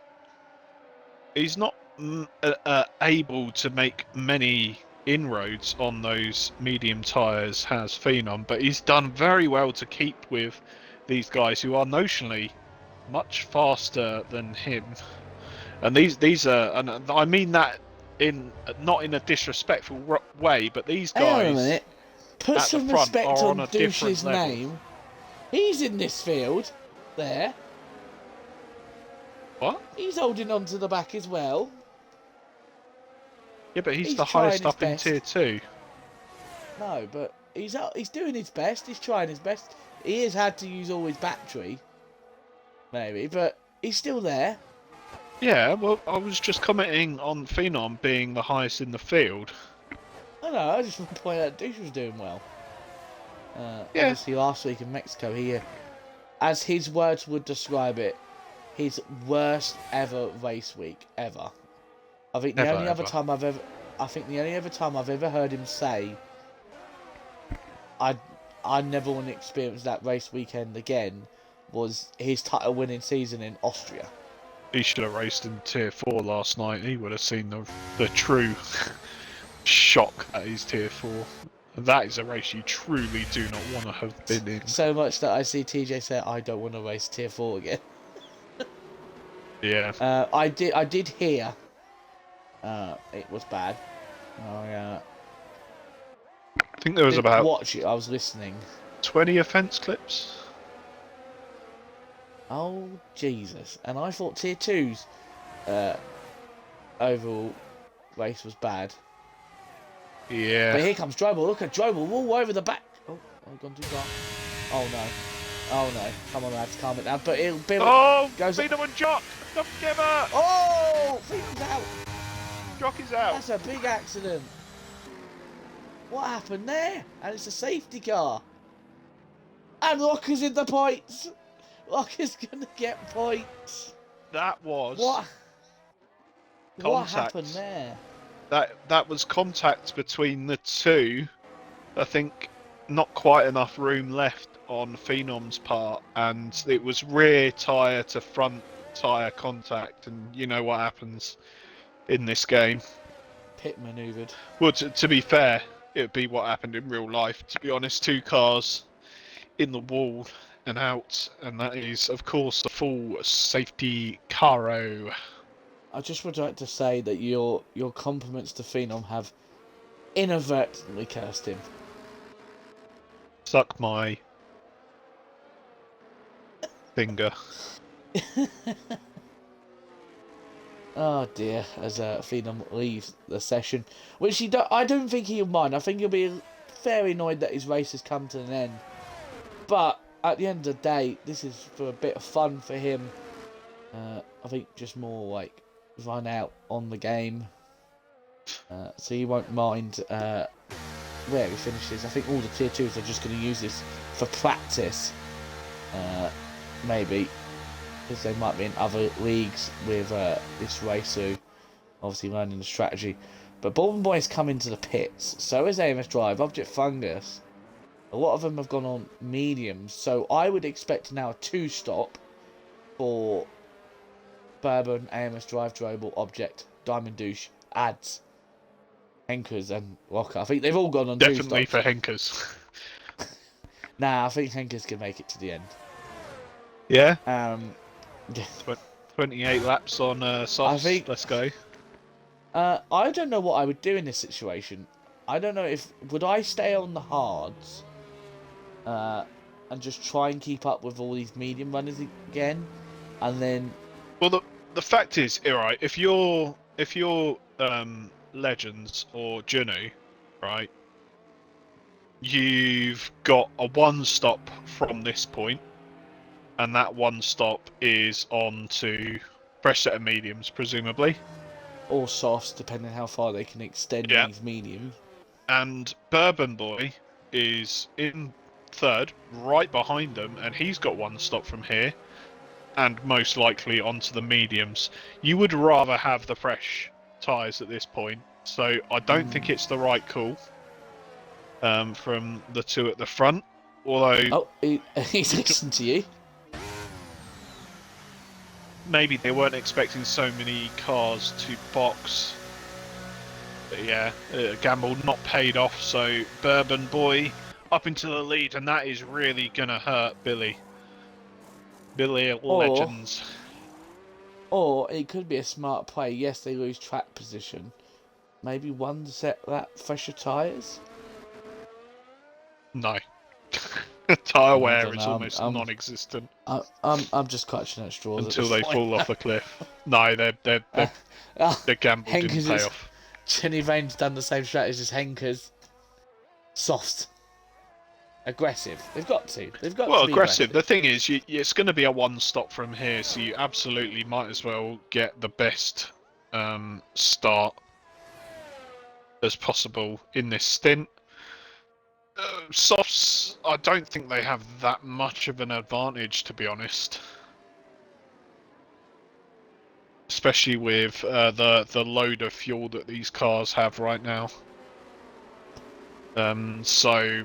he's not able to make many inroads on those medium tyres, has Phenom, but he's done very well to keep with these guys who are notionally much faster than him. And these are, and I mean that in not in a disrespectful way, but these guys. Hang on a minute. Put some respect on Douche's name. He's in this field. There. What? He's holding on to the back as well. Yeah, but he's the trying highest his up in best. Tier 2. No, but he's doing his best. He's trying his best. He has had to use all his battery, maybe, but he's still there. Yeah, well, I was just commenting on Phenom being the highest in the field. I know. I just want to point out Douche was doing well. Yeah. Obviously, last week in Mexico, he, as his words would describe it, his worst ever race week ever. I think the only other time I've ever heard him say, I never want to experience that race weekend again, was his title-winning season in Austria. He should have raced in Tier 4 last night. He would have seen the true shock that is Tier 4. That is a race you truly do not want to have been in. So much that I see TJ say, I don't want to race Tier 4 again. Yeah. I did hear it was bad. I think there was didn't about watch it, I was listening. 20 offence clips. Oh, Jesus. And I thought Tier 2's overall race was bad. Yeah. But here comes Drobel. Look at Drobel all over the back. Oh, I've gone too far. Oh, no. Oh, no. Come on, lads, calm it down. But it'll be... Oh, goes... Phenom and Jock! Don't give her! Oh! Phenom's out! Jock is out! That's a big accident. What happened there? And it's a safety car. And Locker's in the points. Locker's gonna get points. That was... What? Contact. What happened there? That was contact between the two. I think not quite enough room left on Phenom's part, and it was rear tyre to front tyre contact, and you know what happens in this game. Pit manoeuvred. Well, to be fair, it would be what happened in real life. To be honest, two cars in the wall and out, and that is, of course, the full safety caro. I just would like to say that your compliments to Phenom have inadvertently cursed him. Suck my finger. Oh dear, as Phenom leaves the session, which I don't think he'll mind. I think he'll be very annoyed that his race has come to an end. But at the end of the day, this is for a bit of fun for him. I think just more like run out on the game. So he won't mind where he finishes. I think all the tier 2s are just going to use this for practice. Maybe. Because they might be in other leagues with this race, so obviously learning the strategy. But Bourbon Boys come into the pits. So is AMS Drive, Object Fungus. A lot of them have gone on mediums, so I would expect now a 2-stop for Bourbon, AMS Drive, Drobel, Object, Diamond Douche, Ads, Henkers, and Walker. I think they've all gone on 2 stops. Definitely for Henkers. Nah, I think Henkers can make it to the end. Yeah? 28 laps on softs. Let's go. I don't know what I would do in this situation. I don't know if... Would I stay on the hards? And just try and keep up with all these medium runners again? And then... Well, the fact is, alright, if you're Legends or Juno, right, you've got a 1-stop from this point, and that 1-stop is on to fresh set of mediums, presumably. Or softs, depending how far they can extend these mediums. And Bourbon Boy is in 3rd, right behind them, and he's got 1 stop from here, and most likely onto the mediums. You would rather have the fresh tyres at this point, so I don't think it's the right call from the two at the front. Although he's listened to you. Maybe they weren't expecting so many cars to box. But yeah, gamble not paid off, so Bourbon Boy up into the lead, and that is really going to hurt Billy. Billy Legends. Or it could be a smart play. Yes, they lose track position. Maybe one set that fresher tyres? No. Tyre I wear don't is know. almost non-existent I'm just clutching at straws at until this they point. fall off a cliff. No, uh, they're gamble didn't Henkers pay is off. Chinny Vane's done the same strategy as Henkers. Soft, aggressive. They've got to. They've got Well, to be aggressive. aggressive. The thing is, it's going to be a one-stop from here, so you absolutely might as well get the best start as possible in this stint. Softs, I don't think they have that much of an advantage, to be honest. Especially with the load of fuel that these cars have right now. So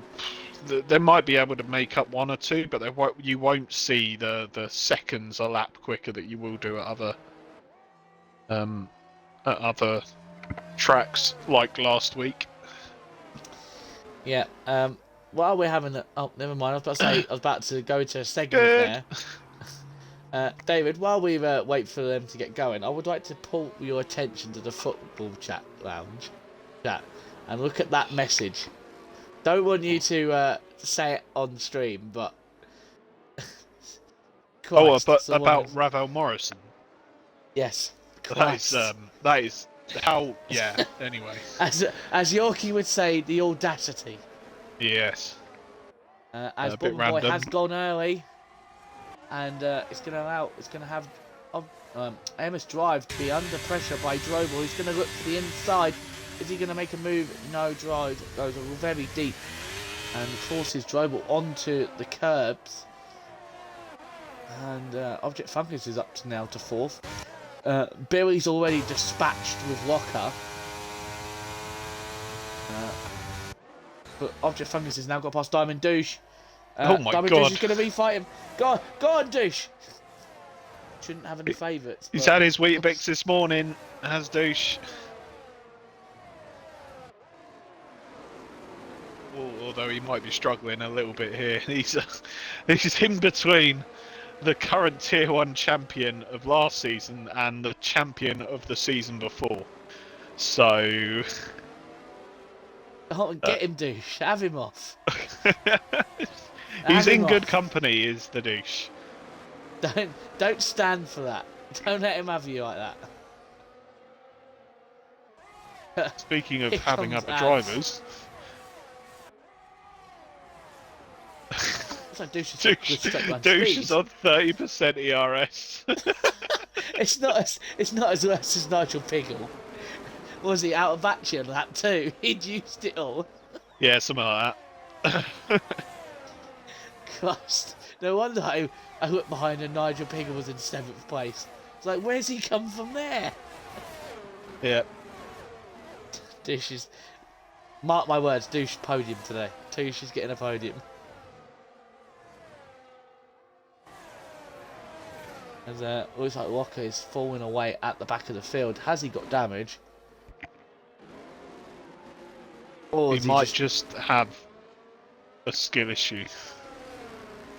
they might be able to make up one or two, but you won't see the seconds a lap quicker that you will do at other tracks like last week. Yeah. While we're having a... Oh, never mind. I was about to say... I was about to go into a segment Good. there. David, while we wait for them to get going, I would like to pull your attention to the football chat lounge and look at that message. Don't want you to say it on stream, but... Christ, But someone about has... Ravel Morrison. Yes. That is Christ. that is how. Yeah. Anyway. As Yorkie would say, the audacity. Yes. As A bit Bomber Boy random. has gone early, and it's going to have Amos Drive to be under pressure by Drobel. He's going to look to the inside. Is he going to make a move? No. Drive goes very deep and forces Drobel onto the curbs. And Object Fungus is up now to fourth. Billy's already dispatched with Locker. But Object Fungus has now got past Diamond Douche. Oh my Diamond God. Douche is going to refight him. Go on, Douche. Shouldn't have any favourites. He's had his Weetabix this morning, has Douche. Although he might be struggling a little bit here. He's in between the current Tier 1 champion of last season and the champion of the season before. So... Oh, get him, Douche. Have him off. He's in good company, is the Douche. Don't stand for that. Don't let him have you like that. Speaking of having other drivers... Douche is on 30% ERS. It's not as worse as Nigel Piggle. Was he out of action on lap 2? He'd used it all. Yeah, something like that. Christ. No wonder I looked behind and Nigel Piggle was in 7th place. It's like, where's he come from there? Yeah. Douche is... Mark my words, Douche podium today. Douche is getting a podium. As looks like Walker is falling away at the back of the field. Has he got damage? Or he might just have a skill issue.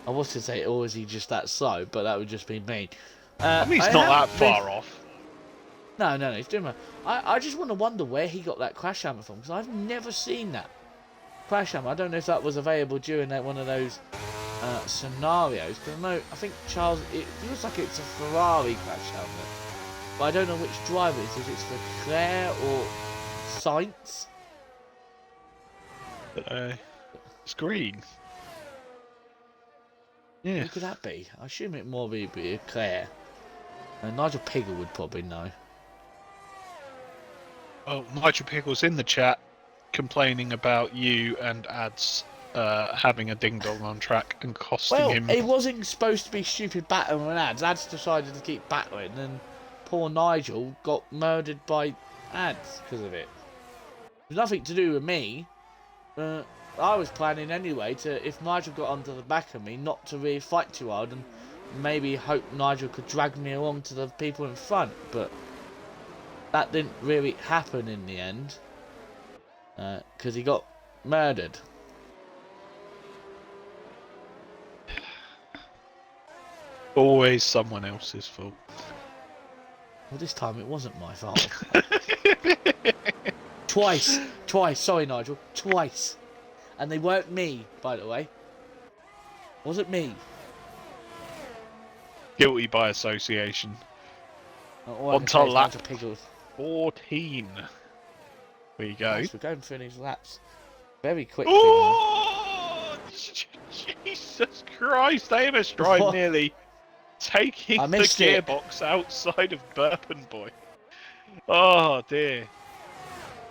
I was going to say, or is he just that slow? But that would just be mean. I mean, he's not that far off. No, he's doing well. I just want to wonder where he got that crash hammer from, because I've never seen that crash hammer. I don't know if that was available during one of those scenarios. Because I think Charles, it looks like it's a Ferrari crash hammer, but I don't know which driver it is. If it's for Claire or Sainz. It's green. Yeah. Who could that be? I assume it more be Claire. Nigel Piggle would probably know. Oh, Nigel Pickle's in the chat complaining about you and ads having a ding dong on track and costing him. Well, it wasn't supposed to be stupid battling with ads. Ads decided to keep battling, and poor Nigel got murdered by ads because of it. It's nothing to do with me. I was planning anyway to, if Nigel got onto the back of me, not to really fight too hard and maybe hope Nigel could drag me along to the people in front, but that didn't really happen in the end because he got murdered. Always someone else's fault. Well, this time it wasn't my fault. Twice. Sorry, Nigel. Twice. And they weren't me, by the way. Was it me? Guilty by association. All I On can to say is lap down to Pickles. 14. There you go. Nice, we're going through these laps very quickly now. Oh, Jesus Christ! Amos drive What? nearly taking I the missed it. gearbox outside of Bourbon Boy. Oh dear.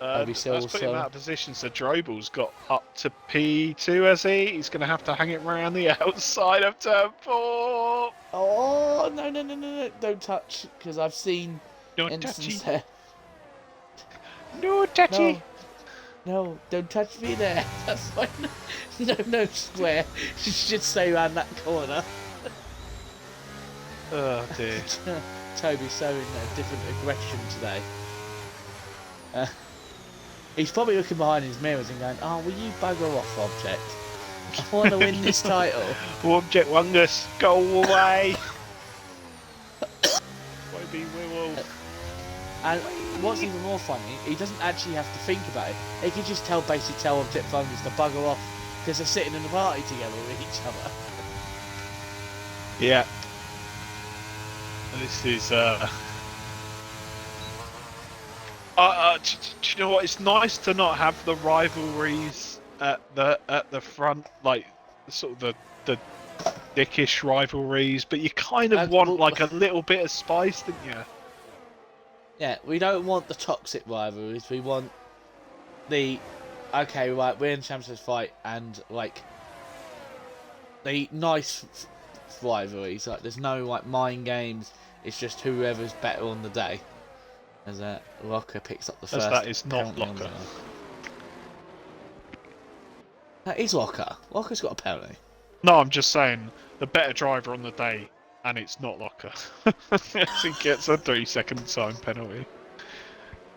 Maybe That's put him so. out of position, so Drobel's got up to P2, has he? He's going to have to hang it around the outside of turn 4. Oh, no. Don't touch, because I've seen No instances touchy. there. No touchy. No, don't touch me there. That's fine. No square. You should stay around that corner. Oh dear. Toby's showing a different aggression today. He's probably looking behind his mirrors and going, "Oh, will you bugger off, Object? I want to win this title." Object Wungus, go away. Wobie Wibble. And what's even more funny, he doesn't actually have to think about it. He can just basically tell Object Fungus to bugger off because they're sitting in the party together with each other. Yeah. This is do you know what? It's nice to not have the rivalries at the front, like sort of the dickish rivalries, but you kind of want like a little bit of spice, didn't you? Yeah, we don't want the toxic rivalries. We want the okay, right, we're in the Champions fight, and like the nice rivalries. Like there's no like mind games. It's just whoever's better on the day. As Locker picks up the first. As that is not Locker. That is Locker. Locker's got a penalty. No, I'm just saying the better driver on the day, and it's not Locker. He gets a 3-second time penalty.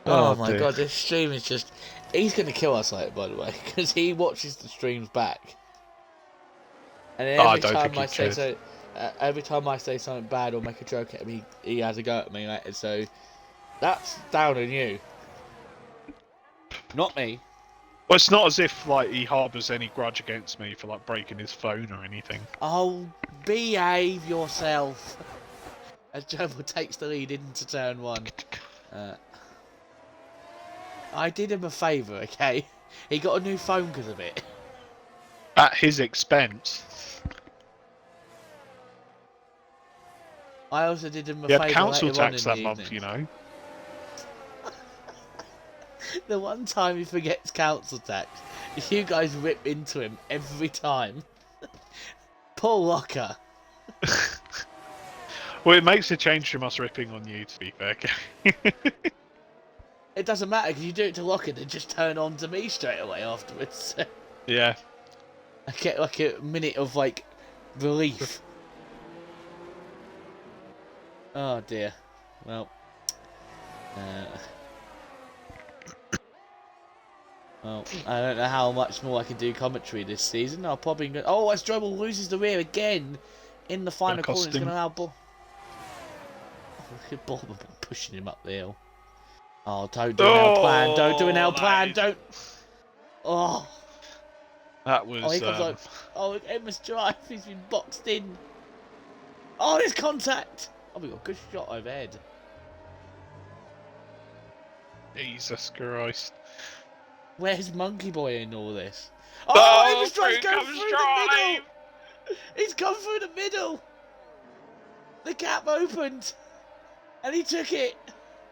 Oh my god, this stream is just... He's going to kill us later, by the way, because he watches the streams back. And every time I say something bad or make a joke at him, he has a go at me, right? And so that's down on you. Not me. Well, it's not as if like he harbours any grudge against me for like breaking his phone or anything. Oh, behave yourself. As Joel takes the lead into turn 1. I did him a favour, okay? He got a new phone because of it. At his expense. I also did him a favour. He had council later on tax in that the month, evening. you know. The one time he forgets council tax, you guys rip into him every time. Poor Locker. Well, it makes a change from us ripping on you, to be fair. It doesn't matter because you do it to Locker and just turn on to me straight away afterwards. Yeah. I get like a minute of like relief. Oh dear. Well. Well, I don't know how much more I can do commentary this season. I'll probably go... Oh, as Drobel loses the rear again in the final corner, it's going to allow Bob. Oh, look at Bob pushing him up the hill. Oh, don't do an L plan. Don't do an L plan. Don't. Oh. That was. Oh, here comes like... Oh, look, Emma's drive. He's been boxed in. Oh, there's contact. Oh, we got a good shot overhead. Jesus Christ. Where's Monkey Boy in all this? Oh, he just tries to go through the middle! He's come through the middle! The gap opened! And he took it!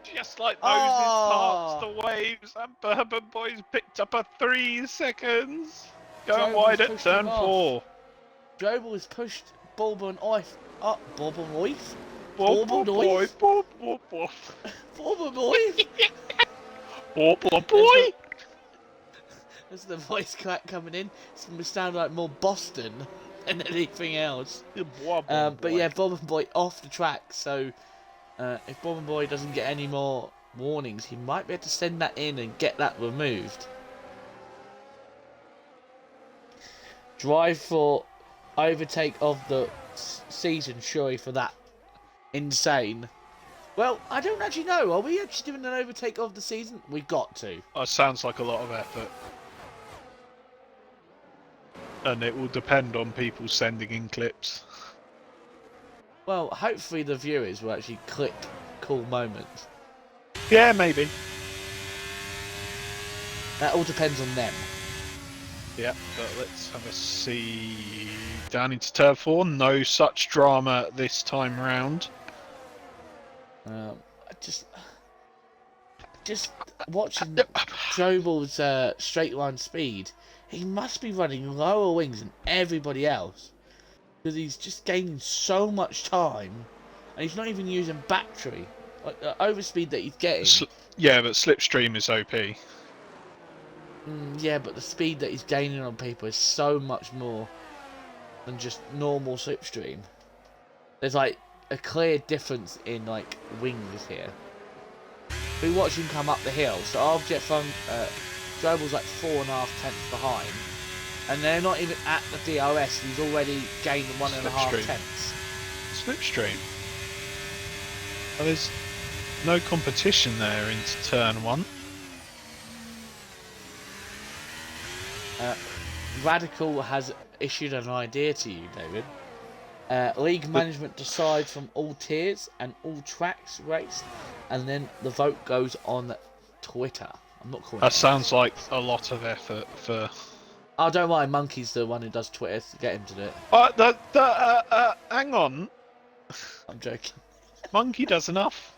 Just like Moses parts the waves, and Bourbon Boy's picked up a 3 seconds! Going wide at turn 4. Drobel has pushed Bourbon off. Oh, Bourbon off? Bourbon Boy! Bourbon Boy! Bourbon Boy! Bourbon Boy! There's the voice crack coming in. It's going to sound like more Boston than anything else. But yeah, Bourbon Boy off the track. So if Bourbon Boy doesn't get any more warnings, he might be able to send that in and get that removed. Drive for overtake of the season, surely for that. Insane. Well, I don't actually know. Are we actually doing an overtake of the season? We've got to. Sounds like a lot of effort. And it will depend on people sending in clips. Well, hopefully the viewers will actually clip cool moments. Yeah, maybe. That all depends on them. Yeah, but let's have a see. Down into turn 4, no such drama this time round. Just watching Jobal's straight line speed, he must be running lower wings than everybody else. Because he's just gaining so much time, and he's not even using battery. Like the overspeed that he's getting. Yeah, but Slipstream is OP. Yeah, but the speed that he's gaining on people is so much more than just normal slipstream. There's like a clear difference in like wings here. We watch him come up the hill, so Object from Drobal's like 4.5 tenths behind, and they're not even at the DRS. He's already gained 1.5 tenths. Slipstream. Well, there's no competition there into turn 1. Radical has issued an idea to you, David. League management decides from all tiers and all tracks raced, and then the vote goes on Twitter. I'm not calling That it sounds like a lot of effort for... Oh, don't worry, Monkey's the one who does Twitter to get him to do it. Hang on. I'm joking. Monkey does enough.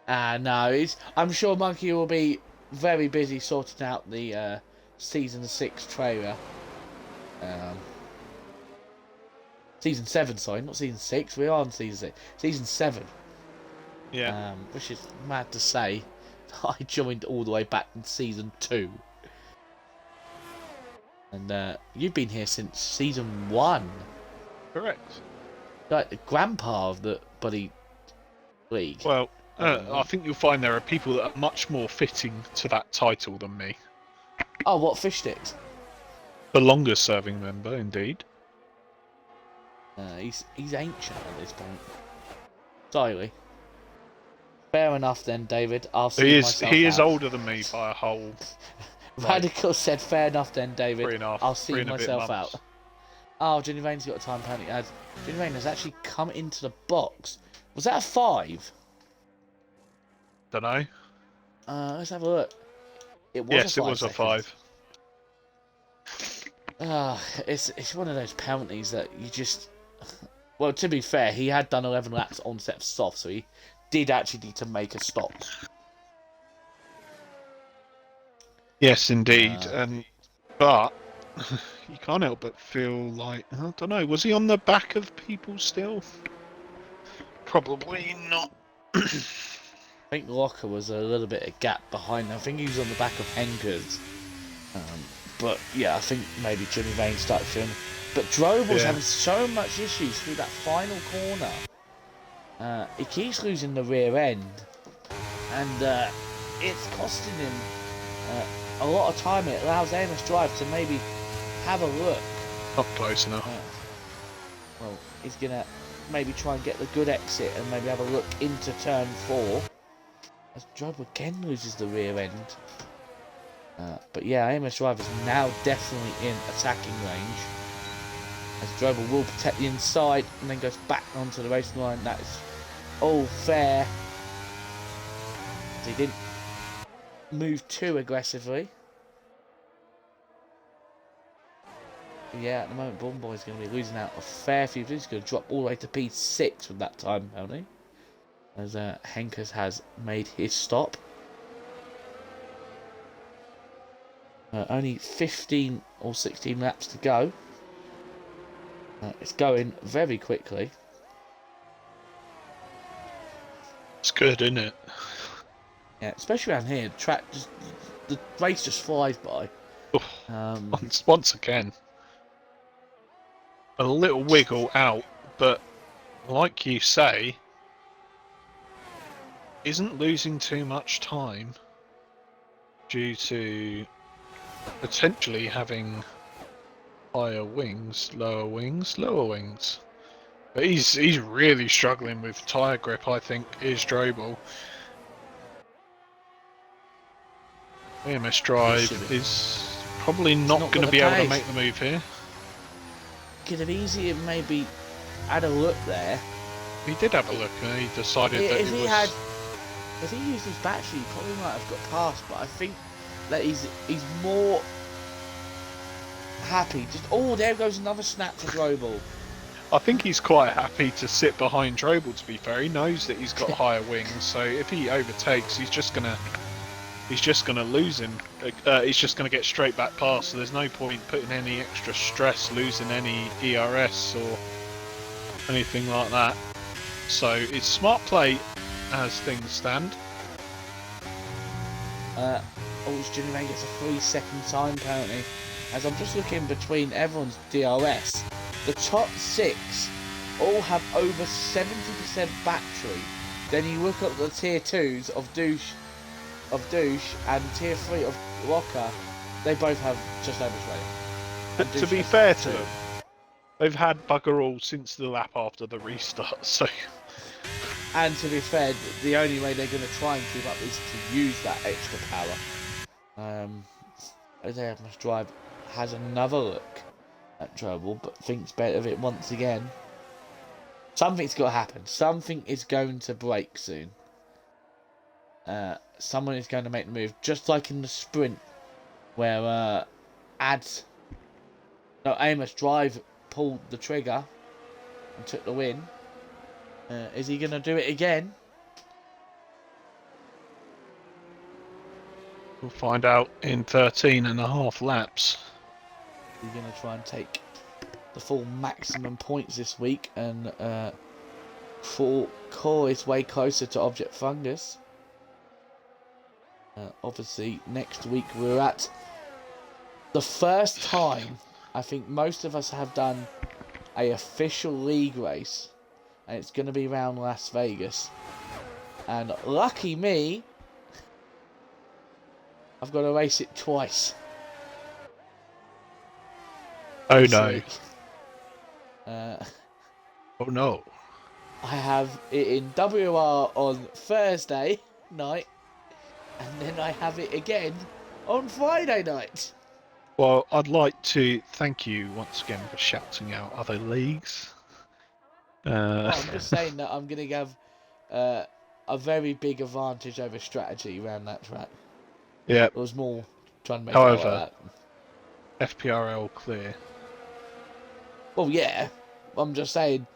No, I'm sure Monkey will be very busy sorting out the Season 6 trailer. Season 7, sorry, not Season 6. We are on Season 6. Season 7. Yeah. Which is mad to say. I joined all the way back in Season 2. And you've been here since Season 1. Correct. Like the grandpa of the bloody league. Well, I think you'll find there are people that are much more fitting to that title than me. Oh, what, fish sticks? The longest serving member, indeed. He's ancient at this point. Sorry. Fair enough then, David. I'll see myself out. He is older than me by a whole... Radical said, fair enough then, David. I'll see myself myself out. Oh, Jenny Vane's got a time penalty. Jenny Vane has actually come into the box. Was that a 5? Dunno. Let's have a look. It was yes, a 5 it was seconds. a 5. It's one of those penalties that you just... Well, to be fair, he had done 11 laps on set of soft, so he did actually need to make a stop. Yes, indeed. But you can't help but feel like... I don't know, was he on the back of people still? Probably not. I think Locker was a little bit of gap behind. I think he was on the back of Henkers. But yeah, I think maybe Jimmy Vane started feeling. But Drobal's having so much issues through that final corner. He keeps losing the rear end, and it's costing him a lot of time. It allows Amos Drive to maybe have a look. Not close enough. Well, he's gonna maybe try and get the good exit and maybe have a look into turn 4. As Drobal again loses the rear end. But yeah, Amos Drive is now definitely in attacking range. As Drobal will protect the inside and then goes back onto the racing line. That is all fair. He didn't move too aggressively. Yeah, at the moment, Born Boy is going to be losing out a fair few. He's going to drop all the way to P6 with that time penalty. As Henkers has made his stop. Only 15 or 16 laps to go. It's going very quickly. It's good, isn't it? Yeah, especially around here, the race just flies by. Once again. A little wiggle out, but like you say, isn't losing too much time due to potentially having higher wings, lower wings, lower wings. But he's really struggling with tyre grip, I think, is Drobal. EMS Drive is Probably not not going got to the be able to pace. make the move here. Could have easily maybe had a look there. He did have a look and he decided that If it he was... if he used his battery, he probably might have got past. But I think that he's more happy. Just there goes another snap for Drobal. I think he's quite happy to sit behind Drobal, to be fair. He knows that he's got higher wings, so if he overtakes, he's just gonna lose him. He's just gonna get straight back past, so there's no point putting any extra stress, losing any ERS or anything like that. So it's smart play as things stand. Jimmy gets a 3-second time penalty. As I'm just looking between everyone's DRS, the top 6 all have over 70% battery. Then you look at the tier 2s of Douche and tier 3 of Locker, they both have just over 20. To be fair to them, they've had bugger all since the lap after the restart, so... And to be fair, the only way they're going to try and keep up is to use that extra power. They must drive has another look at Drobal, but thinks better of it once again. Something's got to happen. Something is going to break soon. Someone is going to make the move, just like in the sprint, where Amos Drive pulled the trigger and took the win. Is he going to do it again? We'll find out in 13.5 laps. He's going to try and take the full maximum points this week and claw his way closer to Object Fungus. Obviously, next week we're at the first time I think most of us have done a official league race, and it's going to be around Las Vegas. And lucky me, I've got to race it twice. Oh no. Oh no. I have it in WR on Thursday night, and then I have it again on Friday night. Well, I'd like to thank you once again for shouting out other leagues. Well, I'm just saying that I'm going to have a very big advantage over strategy around that track. Yeah. It was more trying to make However, it like that. FPRL clear. Well, yeah. I'm just saying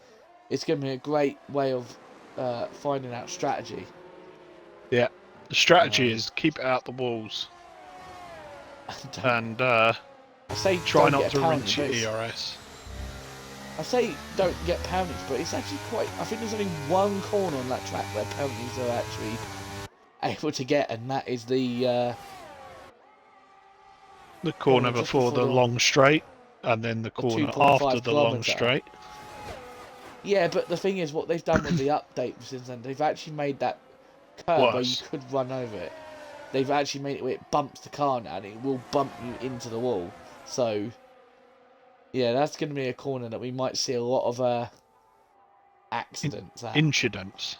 it's going to be a great way of finding out strategy. Yeah. The strategy is keep it out the walls. And I say try not to rinse your ERS. I say don't get penalties, but it's actually quite... I think there's only one corner on that track where penalties are actually able to get, and that is the corner before the long straight, and then the corner after the long straight. Yeah, but the thing is, what they've done with the update since then, they've actually made that curve where you could run over it. They've actually made it where it bumps the car now, and it will bump you into the wall. So, yeah, that's going to be a corner that we might see a lot of accidents at. Incidents.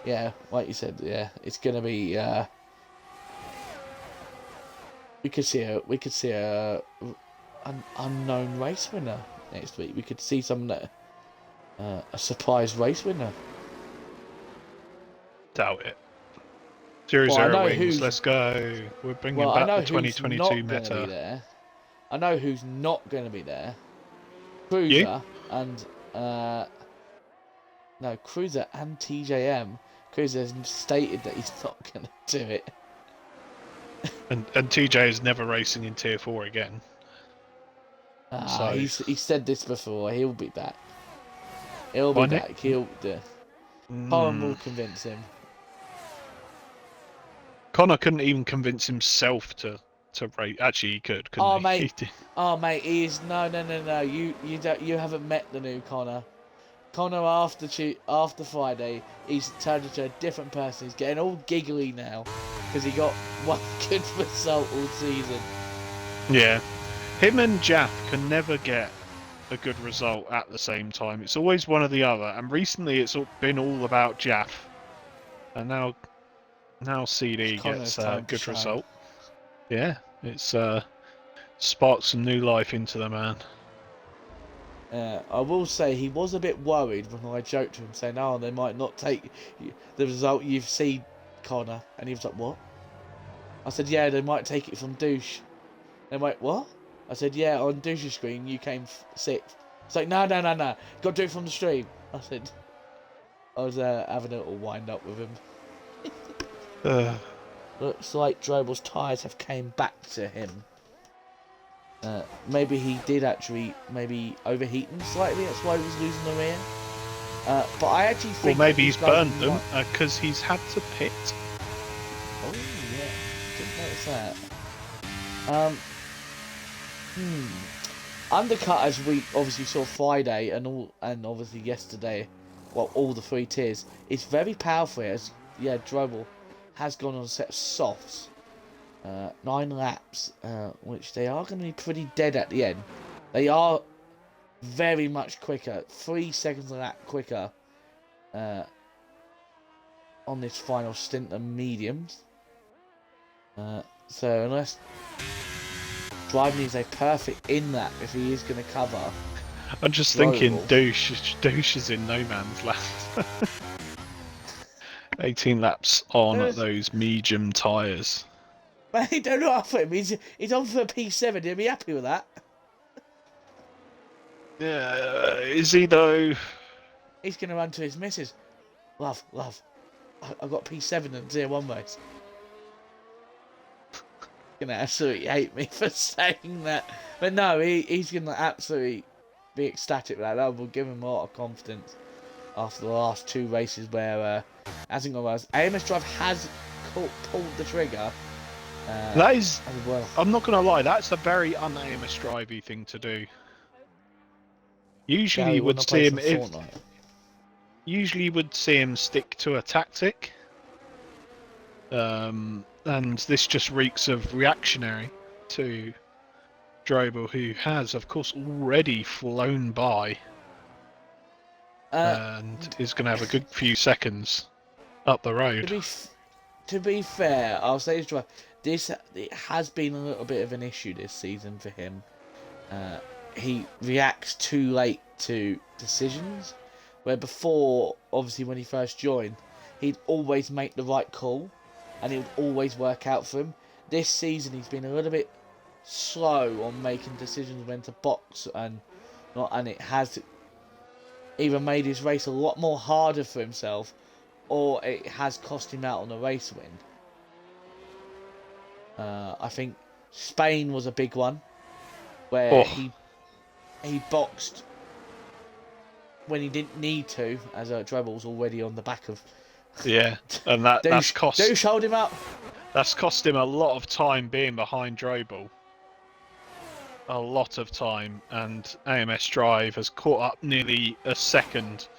Yeah, like you said, yeah, it's going to be... we could see an unknown race winner next week. We could see a surprise race winner. Doubt it. 0-0 wings, let's go. We're bringing back the 2022 meta. I know who's not going to be there. Cruiser and Cruiser and TJM. Cruiser has stated that he's not going to do it. And TJ is never racing in Tier 4 again. He said this before. He'll be back. He'll be back. Colin will convince him. Connor couldn't even convince himself to race. Actually, he could, couldn't he? Mate, he is no. You haven't met the new Connor. Connor after Friday, he's turned into a different person. He's getting all giggly now because he got one good result all season. Yeah, him and Jaff can never get a good result at the same time. It's always one or the other. And recently, it's been all about Jaff, and now CD gets a good result. Yeah, it's sparked some new life into the man. I will say he was a bit worried when I joked to him saying, "Oh, they might not take the result you've seen, Connor," and he was like, "What?" I said, "Yeah, they might take it from Douche." They went, "What?" I said, "Yeah, on Douche's screen you came sixth." It's like, "No, got to do it from the stream." I said, I was having a little wind up with him. Looks like Drobal's tyres have came back to him. Maybe he did actually overheat them slightly. That's why he was losing the rear. But I actually think. Or maybe he's burned them because he's had to pit. Oh yeah, didn't notice that. Undercut, as we obviously saw Friday and obviously yesterday, well, all the 3 tiers, it's very powerful. As Drobel has gone on a set of softs. 9 laps, which they are going to be pretty dead at the end. They are very much quicker, 3 seconds a lap quicker on this final stint than mediums. So unless Drive needs a perfect in lap if he is going to cover. I'm just thinking Douche is in no man's land. 18 laps on those medium tyres. Mate, don't look up for him. He's on for a P7. He'll be happy with that. Yeah, is he though? He's going to run to his missus. Love. I got P7 in Tier 1 race. Going to absolutely hate me for saying that. But no, he's going to absolutely be ecstatic with that. That will give him a lot of confidence after the last 2 races where hasn't gone well. AMS Drive has pulled the trigger. That is, well. I'm not going to lie, that's a very un-AMS Drivey thing to do. Usually would see him stick to a tactic. And this just reeks of reactionary to Drobel, who has, of course, already flown by and is going to have a good few seconds up the road. To be fair, I'll say it has been a little bit of an issue this season for him. He reacts too late to decisions, where before, obviously when he first joined, he'd always make the right call, and it would always work out for him. This season, he's been a little bit slow on making decisions when to box, and it has either made his race a lot more harder for himself, or it has cost him out on the race win. I think Spain was a big one, where he boxed when he didn't need to, as Drobel's already on the back of. Yeah, and that's cost. Douche, hold him up. That's cost him a lot of time being behind Drobel. A lot of time, and AMS Drive has caught up nearly a second.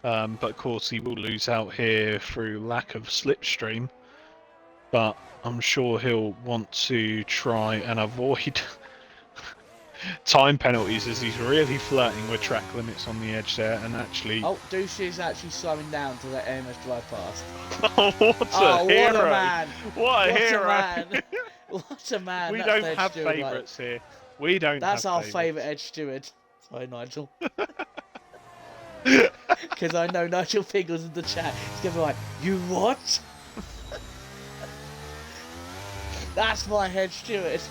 But of course he will lose out here through lack of slipstream. But I'm sure he'll want to try and avoid time penalties, as he's really flirting with track limits on the edge there, and actually... Oh, Douche is actually slowing down to let AMS Drive past. What a hero! What a man! What a hero! What a man! We don't have favourites here. We don't. That's our favourite Edge Steward. Sorry, Nigel. Because I know Nigel Piggles in the chat. He's going to be like, "You what?" That's my head steward.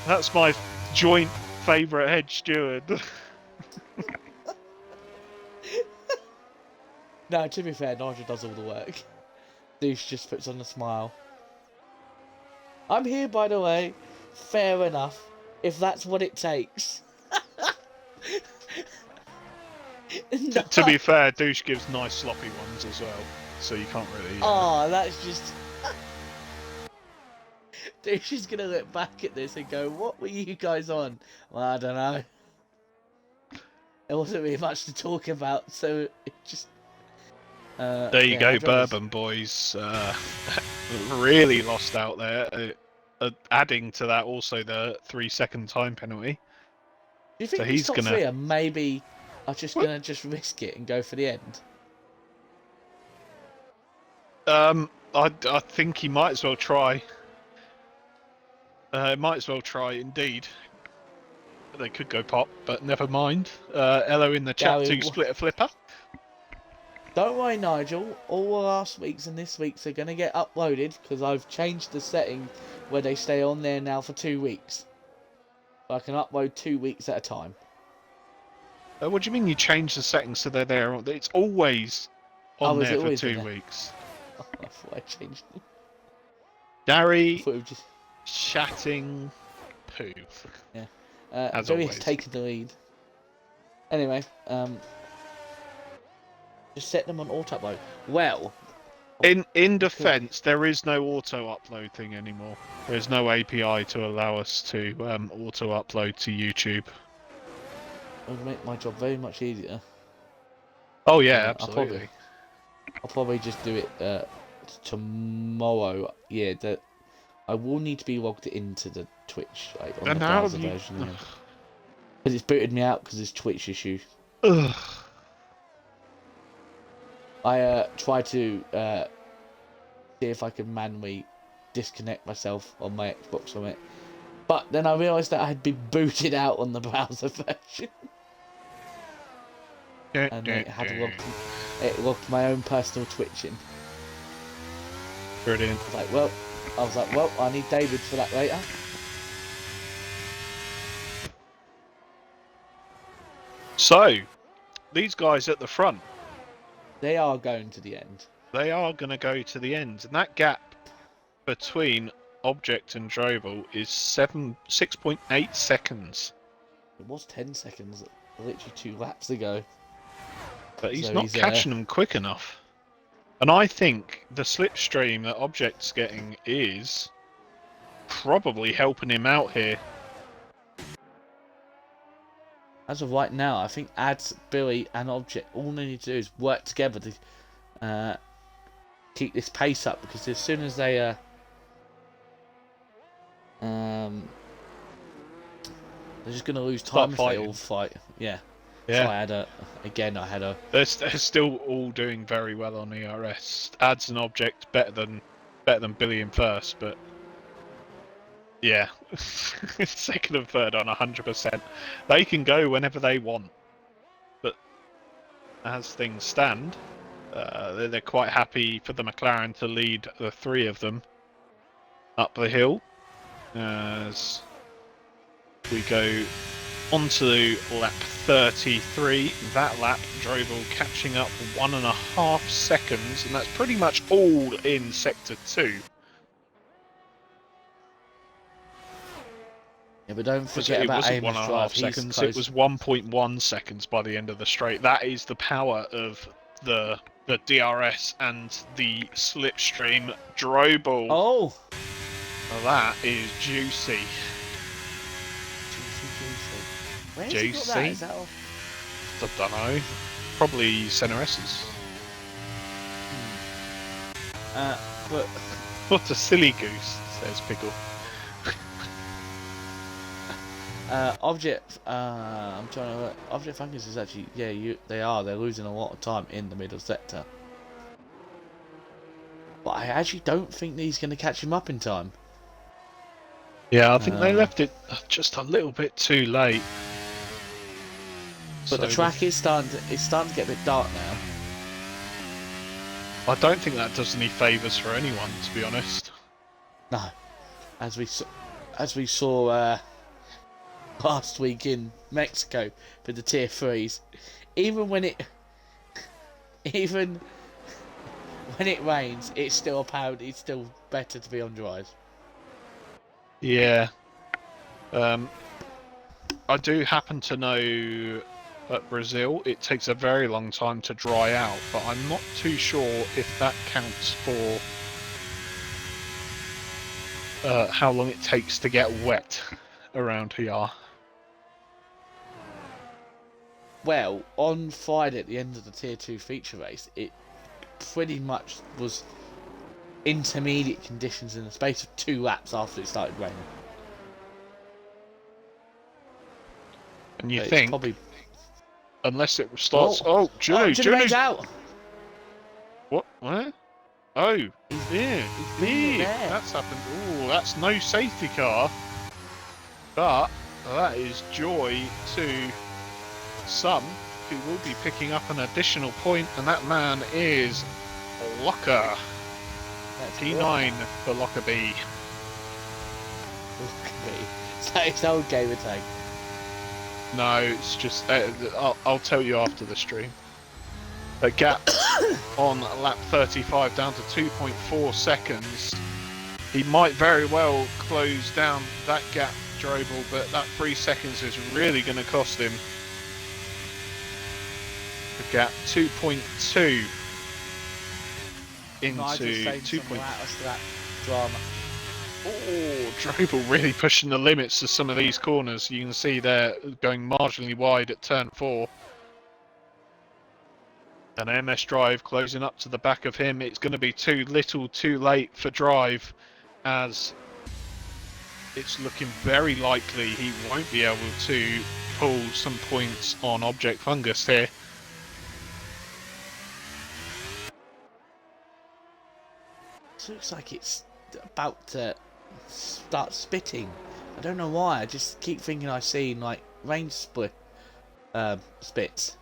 That's my joint favourite head steward. No, to be fair, Nigel does all the work. Douche just puts on a smile. I'm here, by the way. Fair enough, if that's what it takes. No. To be fair, Douche gives nice sloppy ones as well, so you can't really... Oh, that's just... Douche is going to look back at this and go, what were you guys on? Well, I don't know. There wasn't really much to talk about, so it just... there you go, Bourbon Boys. Really lost out there. Adding to that also the 3-second time penalty. Do you think so he's top gonna... 3 are maybe are just going to risk it and go for the end? I think he might as well try. Might as well try, indeed. They could go pop, but never mind. Ello in the chat Gary, to split a flipper. don't worry, Nigel. All last week's and this week's are going to get uploaded because I've changed the setting where they stay on there now for 2 weeks. I can upload 2 weeks at a time. What do you mean you change the settings so they're there? It's always on Is there it for always 2 been there? weeks. Oh, I thought I changed them. I Gary thought it was just... chatting poo. Yeah. As Billy's always. taking the lead. Anyway, just set them on auto upload. Well, In defence, there is no auto upload thing anymore. There's no API to allow us to auto upload to YouTube. it would make my job very much easier. Oh yeah, absolutely. I'll probably just do it tomorrow. Yeah, I will need to be logged into the Twitch, like on And the how browser have you... version. Because it's booted me out because it's Twitch issue. Ugh. I tried to see if I could manually disconnect myself on my Xbox from it, but then I realised that I had been booted out on the browser version, and it logged my own personal Twitch in. Brilliant. I was like, well, I need David for that later. So, these guys at the front, They are going to the end. they are going to go to the end, and that gap between Object and Drobel is 6.8 seconds. It was 10 seconds, literally 2 laps ago. But he's So not catching them quick enough. And I think the slipstream that Object's getting is probably helping him out here. As of right now, I think Ads, Billy, and Object all they need to do is work together to keep this pace up. Because as soon as they they're just going to lose time if they all fight. Yeah. Yeah. So I had a. They're still all doing very well on ERS. Ads and Object better than Billy in first, but yeah, second and third on 100%. They can go whenever they want, but as things stand, they're quite happy for the McLaren to lead the 3 of them up the hill as we go onto lap 33. That lap, Drobel catching up 1.5 seconds, and that's pretty much all in sector 2. Yeah, but don't forget It about wasn't Amos 1.5 Drive. seconds. It was 1.1 seconds by the end of the straight. That is the power of the DRS and the slipstream. Drobel. Oh, Well, that is juicy. Where's he got that? Is that all? I don't know. Probably Senna S's. But What a silly goose, says Pickle. Object. I'm trying to. Object Funkers is actually. Yeah, they're losing a lot of time in the middle sector. But I actually don't think he's going to catch him up in time. Yeah, I think they left it just a little bit too late. But the track is starting to get a bit dark now. I don't think that does any favours for anyone, to be honest. No, as we saw last week in Mexico for the tier 3s, even when it rains, it's still better to be on dries. Yeah. I do happen to know at Brazil it takes a very long time to dry out, but I'm not too sure if that counts for how long it takes to get wet around here. Well, on Friday at the end of the tier 2 feature race, it pretty much was intermediate conditions in the space of 2 laps after it started raining. And you think, probably... unless it starts... Oh, Julie! Rain's out! What? Oh, He's yeah, been yeah, there. that's happened. Oh, that's no safety car. But that is joy to some who will be picking up an additional point, and that man is Locker. That's P9 for Lockerbie. It's like his old gamer tag. No, it's just I'll tell you after the stream. A gap on lap 35 down to 2.4 seconds. He might very well close down that gap, Drobel, but that 3 seconds is really going to cost him. The gap 2.2 into 2.4. That drama. Oh, Drobel really pushing the limits to some of these corners. You can see they're going marginally wide at turn 4. And MS Drive closing up to the back of him. It's going to be too little too late for Drive, as it's looking very likely he won't be able to pull some points on Object Fungus here. It looks like it's about to start spitting. I don't know why. I just keep thinking I've seen like range spits.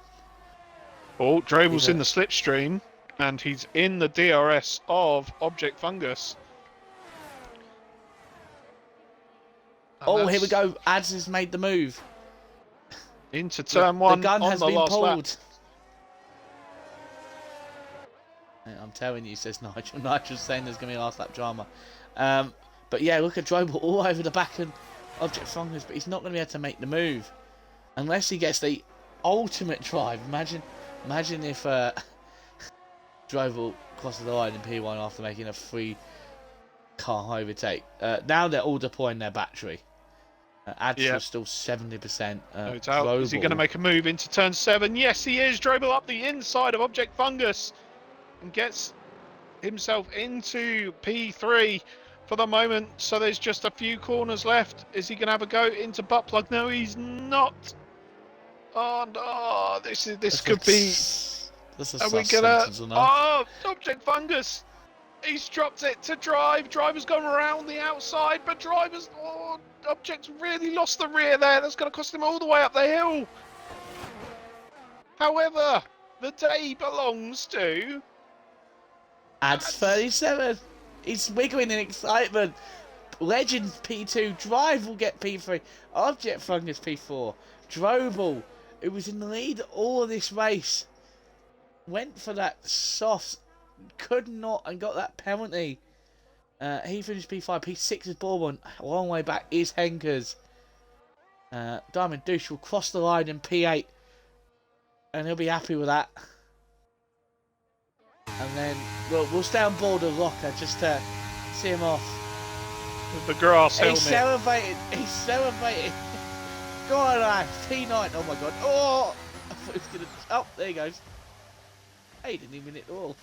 Oh, Drobel's in the slipstream, and he's in the DRS of Object Fungus. And oh, here we go. Ads has made the move. Into turn 1 the gun on has the been last lap. pulled. I'm telling you, says Nigel. Nigel's saying there's going to be a last lap drama. But yeah, look at Drobel all over the back of Object Fungus, but he's not going to be able to make the move unless he gets the ultimate drive. Imagine if Drobel crosses the line in P1 after making a 3-car overtake. Now they're all deploying their battery. Ads are still 70%. No doubt. Is he going to make a move into turn 7? Yes, he is. Drobel up the inside of Object Fungus and gets himself into P3 for the moment. So there's just a few corners left. Is he going to have a go into butt plug? No, he's not. Oh no! This could be. Are we gonna? Oh, Object Fungus! He's dropped it to Drive. Driver's gone around the outside, but Driver's Object's really lost the rear there. That's going to cost him all the way up the hill. However, the day belongs to Ads 37. He's wiggling in excitement. Legends P2. Drive will get P3. Object Fungus P4. Drobel, who was in the lead all of this race, went for that soft, could not, and got that penalty. He finished P5. P6 is Bourbon. A long way back is Henkers. Diamond Douche will cross the line in P8, and he'll be happy with that. And then we'll stay on board of Locker just to see him off. With the grass helmet. He's celebrating. He's celebrating. Go on, P9. Oh my god. Oh! I thought he was gonna. Oh, there he goes. Hey, he didn't even hit the wall.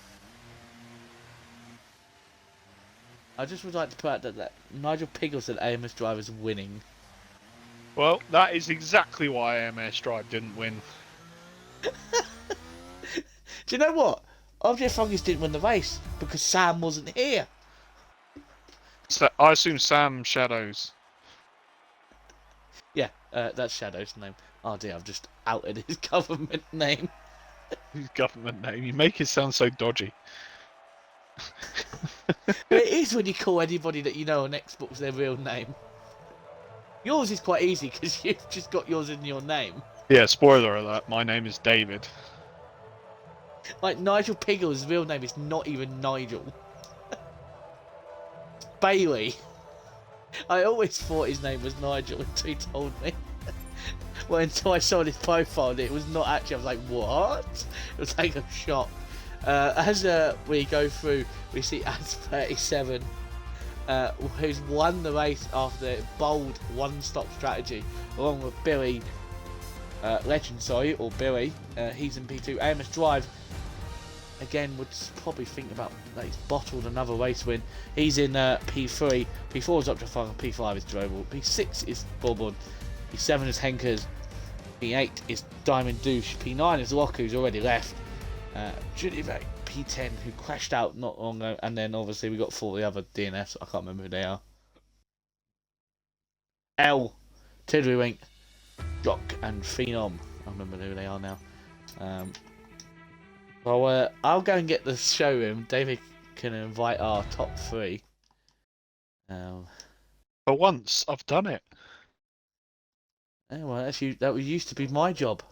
I just would like to put out that Nigel Piggle said AMS Drive is winning. Well, that is exactly why AMS Drive didn't win. Do you know what? Object Fungus didn't win the race because Sam wasn't here. So I assume Sam Shadows. Yeah, that's Shadow's name. Oh dear, I've just outed his government name. His government name. You make it sound so dodgy. It is when you call anybody that you know on Xbox their real name. Yours is quite easy because you've just got yours in your name. Yeah, spoiler alert, my name is David. Like Nigel Piggle's real name is not even Nigel. Bailey. I always thought his name was Nigel until he told me. Well, until I saw his profile, it was not actually. I was like, what? It was like a shock. As we go through, we see Ads 37, who's won the race after a bold one-stop strategy, along with Billy, Legend, sorry, or Billy. He's in P2. AMS Drive, again, would probably think about that he's bottled another race win. He's in P3. P4 is Object Fungus, P5 is Drobel, P6 is Bourbon, P7 is Henkers, P8 is Diamond Douche, P9 is Locker, who's already left. Judy P10 who crashed out not long ago, and then obviously we got 4 the other DNFs. I can't remember who they are. L, Tiddlywink, Jock, and Phenom. I remember who they are now. Well, I'll go and get the showroom. David can invite our top 3. For once, I've done it. Yeah, well, that used to be my job.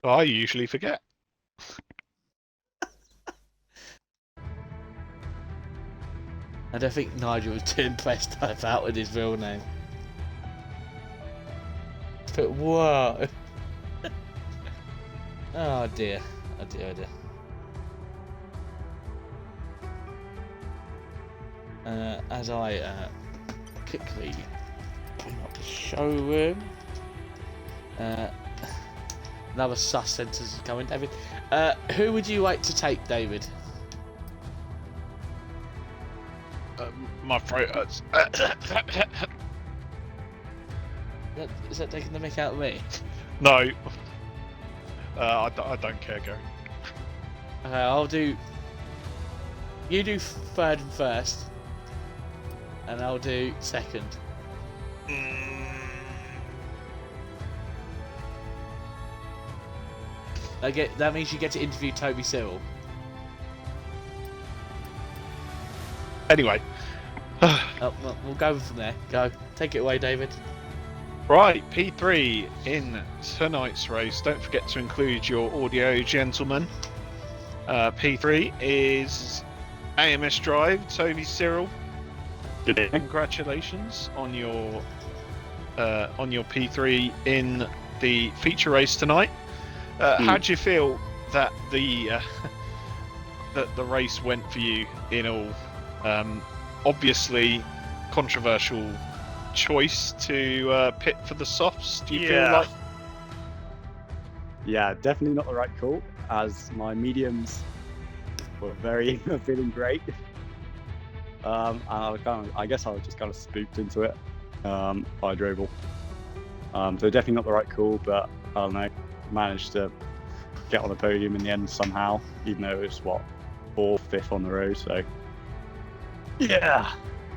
I usually forget. I don't think Nigel was too impressed type out with his real name. But whoa! Oh dear! Oh dear! Oh dear! As I quickly bring up the showroom. Another sus sentence is coming, David. Who would you like to take, David? My throat hurts. Is that taking the mick out of me? No. I don't care, Gary. Okay, I'll do. You do 3rd and 1st, and I'll do 2nd. That means you get to interview Toby Cyril. Anyway. We'll go from there. Go. Take it away, David. Right, P3 in tonight's race. Don't forget to include your audio, gentlemen. P3 is AMS Drive, Toby Cyril. Good evening. Congratulations on your P3 in the feature race tonight. How do you feel that the race went for you in all? Obviously, controversial choice to pit for the softs. Do you feel like? Yeah, definitely not the right call, as my mediums were feeling great. And I guess I was just kind of spooked into it by Drobel. So definitely not the right call, but I don't know, managed to get on the podium in the end somehow, even though it was 4th, 5th on the road. So yeah,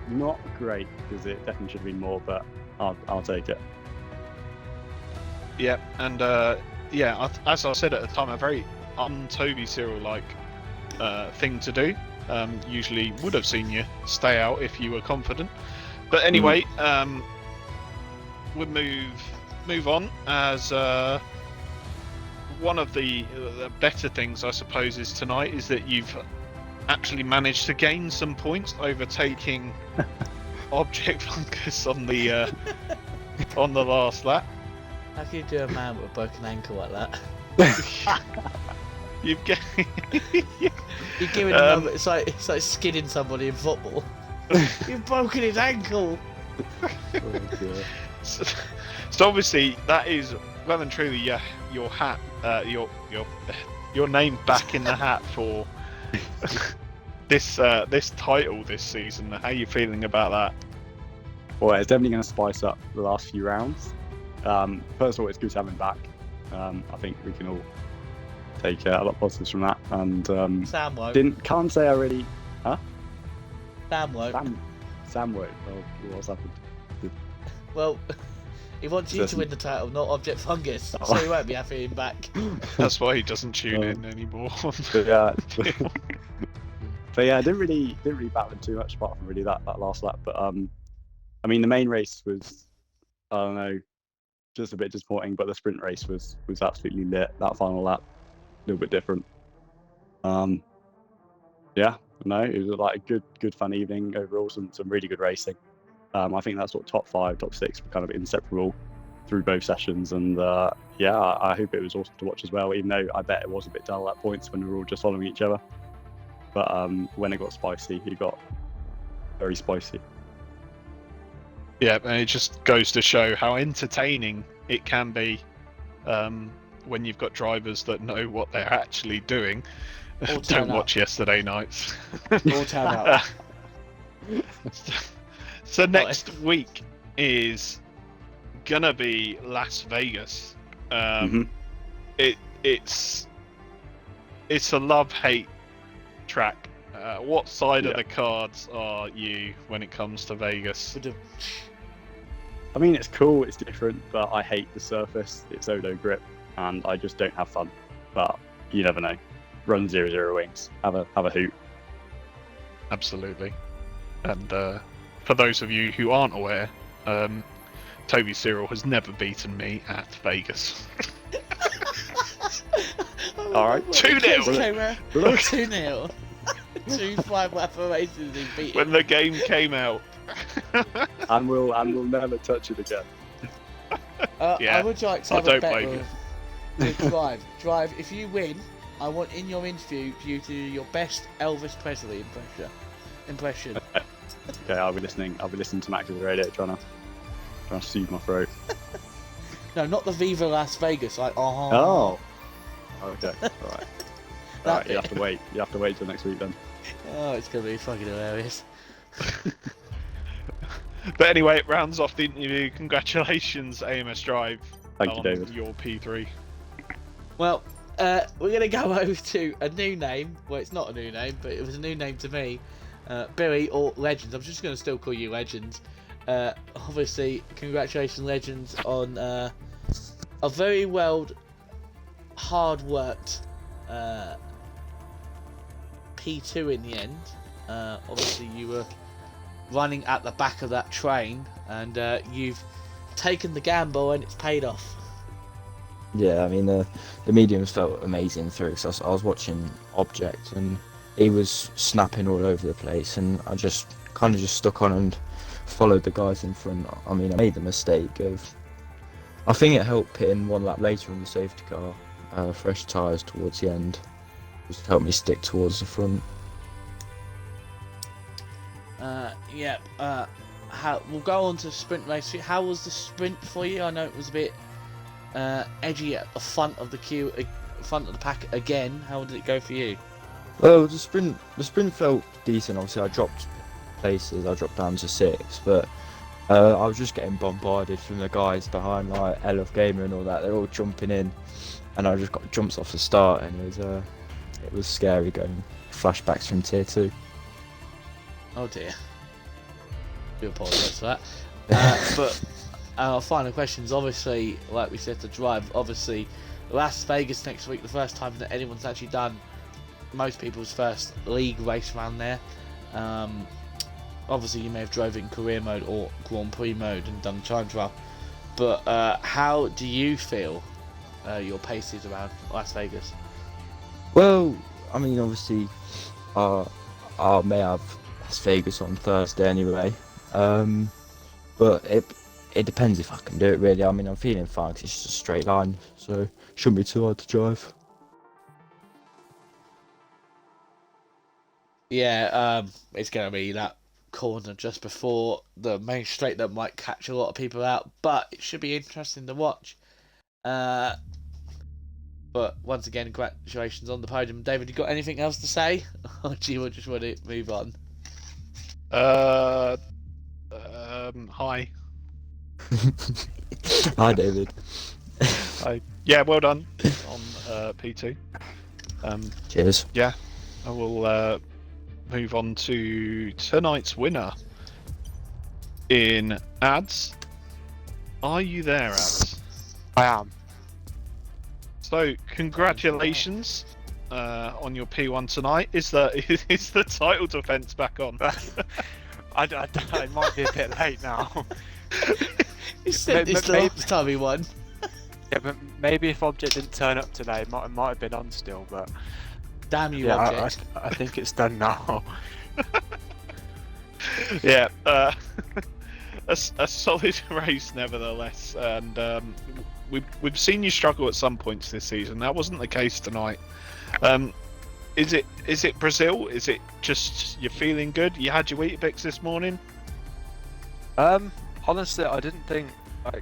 not great, because it definitely should have been more, but I'll take it. Yeah, and as I said at the time, a very un-Toby Cyril-like thing to do. Usually would have seen you stay out if you were confident. But anyway, we'll move on, as one of the better things, I suppose, is tonight is that you've actually managed to gain some points, overtaking Object Fungus on the last lap. How can you do a man with a broken ankle like that? You've You're giving him it's like skidding somebody in football. You've broken his ankle. So obviously that is well and truly your hat, your name back in the hat for this title this season. How are you feeling about that? Well, it's definitely going to spice up the last few rounds. First of all, it's good to have him back. I think we can all take a lot of positives from that. And Sam won't. Can't say I really. Huh? Sam won't. Sam won't. Oh, what's happened? Well, he wants you to win the title, not Object Fungus, so he won't be happy him back. That's why he doesn't tune in anymore. But yeah, I didn't really battle him too much apart from really that last lap. But I mean, the main race was, I don't know, just a bit disappointing. But the sprint race was absolutely lit. That final lap, a little bit different. Yeah, no, it was like a good fun evening overall. Some really good racing. I think that's what top 5, top 6 were kind of inseparable through both sessions, and yeah, I hope it was awesome to watch as well. Even though I bet it was a bit dull at points when we were all just following each other, but when it got spicy, it got very spicy. Yeah, and it just goes to show how entertaining it can be when you've got drivers that know what they're actually doing. Don't watch yesterday nights. All turn up. So next week is gonna be Las Vegas. It's a love-hate track. What side of Yeah. the cards are you when it comes to Vegas? I mean, it's cool, it's different, but I hate the surface. It's Odo grip, and I just don't have fun. But you never know. Run 0-0 wings. Have a hoot. Absolutely. And for those of you who aren't aware, Toby Cyril has never beaten me at Vegas. All right. 2-0. 2-0. 2-5 weapon races he beat When the game came out. And we'll never touch it again. Yeah, I would like to I have a don't bet blame with Drive. If you win, I want in your interview you to do your best Elvis Presley impression. Okay, I'll be listening to Max's radio, trying to soothe my throat. No, not the Viva Las Vegas. Like, Oh. Okay. All right. All right. That You have to wait. You have to wait till next week then. Oh, it's gonna be fucking hilarious. But anyway, it rounds off the interview. Congratulations, AMS Drive. Thank you, on David. Your P3. Well, we're gonna go over to a new name. Well, it's not a new name, but it was a new name to me. Billy, or Legends. I'm just gonna still call you Legends. Obviously, congratulations, Legends, on a very hard worked P2 in the end. Obviously, you were running at the back of that train, and you've taken the gamble, and it's paid off. Yeah, I mean the mediums felt amazing through because I was watching Object and he was snapping all over the place, and I just stuck on and followed the guys in front. I mean, I made the mistake of, I think it helped pitting one lap later in the safety car, fresh tyres towards the end, just helped me stick towards the front. We'll go on to sprint race. How was the sprint for you? I know it was a bit edgy at the front of the queue, front of the pack again. How did it go for you? Well, the sprint felt decent. Obviously, I dropped places. I dropped down to 6, but I was just getting bombarded from the guys behind, like LF Gamer and all that. They're all jumping in, and I just got jumps off the start, and it was scary going flashbacks from tier 2. Oh dear. I do apologise for that. But our final questions, obviously, like we said, to Drive, obviously, Las Vegas next week, the first time that anyone's actually done most people's first league race around there. Obviously, you may have drove in career mode or Grand Prix mode and done time trial, but how do you feel your pace is around Las Vegas? Well, I mean, obviously, I may have Las Vegas on Thursday anyway, but it depends if I can do it, really. I mean, I'm feeling fine because it's just a straight line, so it shouldn't be too hard to drive. Yeah, it's going to be that corner just before the main straight that might catch a lot of people out, but it should be interesting to watch. But once again, congratulations on the podium. David, you got anything else to say? Or do you just want to move on? Hi. Hi, David. Hi. Yeah, well done on P2. Cheers. Yeah, I will move on to tonight's winner in Ads. Are you there, Ads? I am. So, congratulations on your P1 tonight. Is the title defense back on? It might be a bit late now. You said this last time he won. Yeah, but maybe if Object didn't turn up today, it might have been on still, but... Damn you, yeah, Object. I think it's done now. Yeah, a solid race nevertheless, and we've seen you struggle at some points this season. That wasn't the case tonight. Is it Brazil? Is it just you're feeling good? You had your Weetabix this morning? Honestly, I didn't think, like,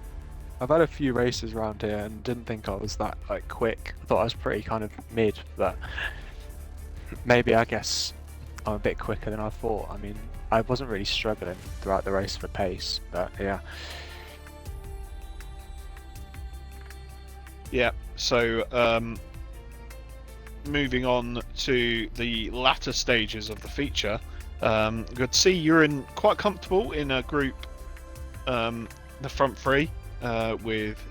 I've had a few races around here and didn't think I was that, like, quick. I thought I was pretty kind of mid, but maybe, I guess, I'm a bit quicker than I thought. I mean, I wasn't really struggling throughout the race for pace, but yeah. Yeah, so moving on to the latter stages of the feature, good to see you're in quite comfortable in a group, the front three, with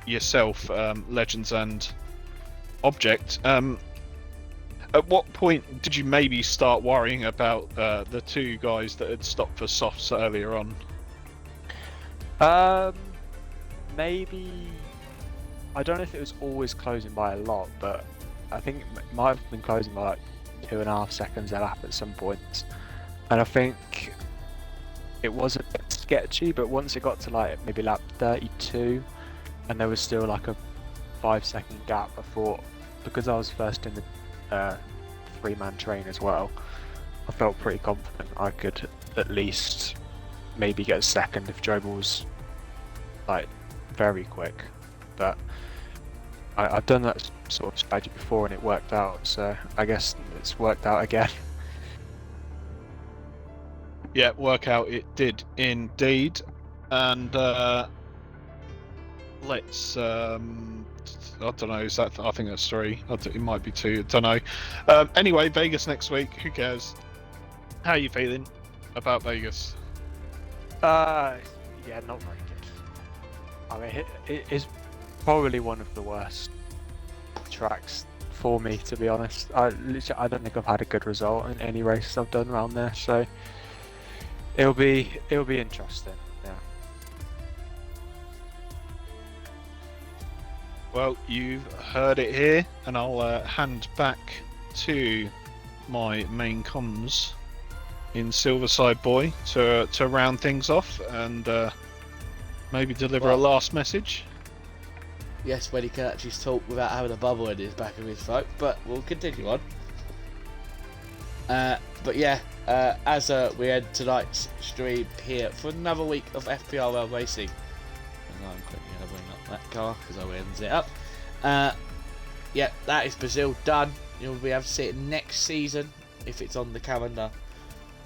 yourself, Legends and Object. At what point did you maybe start worrying about the two guys that had stopped for softs earlier on? Maybe I don't know if it was always closing by a lot, but I think it might have been closing by like 2.5 seconds a lap at some points. And I think it was a bit sketchy, but once it got to like maybe lap 32, and there was still like a 5-second gap, I thought, because I was first in the 3-man train as well, I felt pretty confident I could at least maybe get a second if Jobel was like very quick. But I've done that sort of strategy before and it worked out, so I guess it's worked out again. Yeah, workout it did indeed. And let's I don't know, is that, I think that's 3. It might be 2, I don't know. Anyway, Vegas next week, who cares? How are you feeling about Vegas? Yeah, not very good. I mean, it is probably one of the worst tracks for me, to be honest. I don't think I've had a good result in any races I've done around there, so it'll be interesting. Yeah. Well, you've heard it here, and I'll hand back to my main comms in Silverside Boy to round things off and maybe deliver a last message. Yes, when he can actually talk without having a bubble in his back of his throat, but we'll continue on. But yeah, as we end tonight's stream here for another week of FPRL racing. And I'm quickly going to bring up that car because I ends it up. Yeah, that is Brazil done. You'll be able to see it next season if it's on the calendar.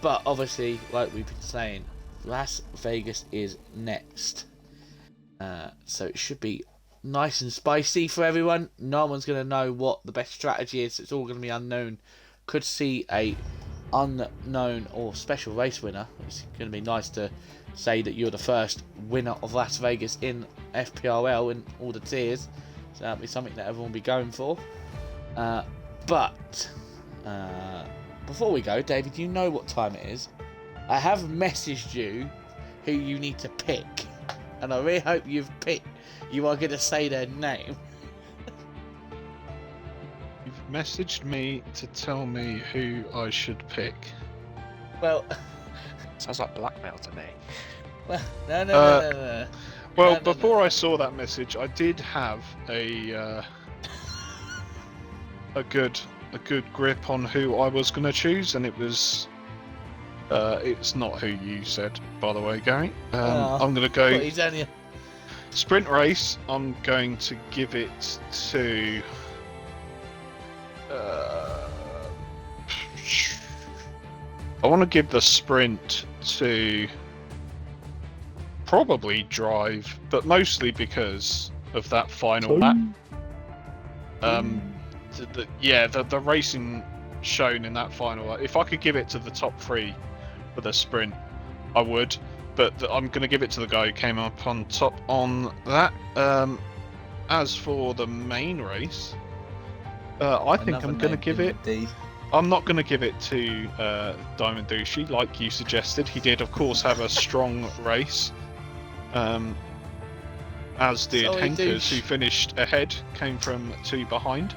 But obviously, like we've been saying, Las Vegas is next. So it should be nice and spicy for everyone. No one's going to know what the best strategy is. It's all going to be unknown. Could see a unknown or special race winner. It's going to be nice to say that you're the first winner of Las Vegas in FPRL in all the tiers. So that'll be something that everyone will be going for. But before we go, David, you know what time it is. I have messaged you who you need to pick. And I really hope you are going to say their name. You've messaged me to tell me who I should pick. Well, sounds like blackmail to me. Well, no. Well, before I saw that message, I did have a good grip on who I was going to choose, and it was it's not who you said, by the way, Gary. I'm going to go sprint race. I'm going to give it to I want to give the sprint to probably Drive, but mostly because of that final lap. The racing shown in that final lap. If I could give it to the top 3 for the sprint, I would. But I'm going to give it to the guy who came up on top on that. As for the main race, I think I'm going to give it. I'm not going to give it to Diamond Douchey like you suggested. He did, of course, have a strong race. As did Henkers, who finished ahead, came from 2 behind.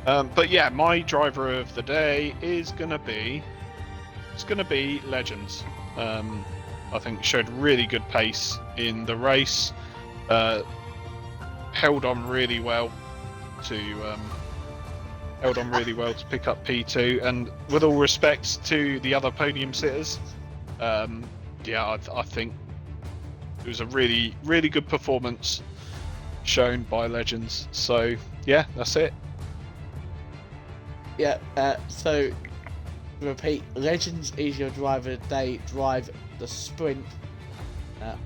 But yeah, my driver of the day is going to be Legends. I think showed really good pace in the race. Held on really well to pick up P2. And with all respect to the other podium sitters, I think it was a really, really good performance shown by Legends. So yeah, that's it. Yeah. So repeat, Legends is your driver. They drive the sprint.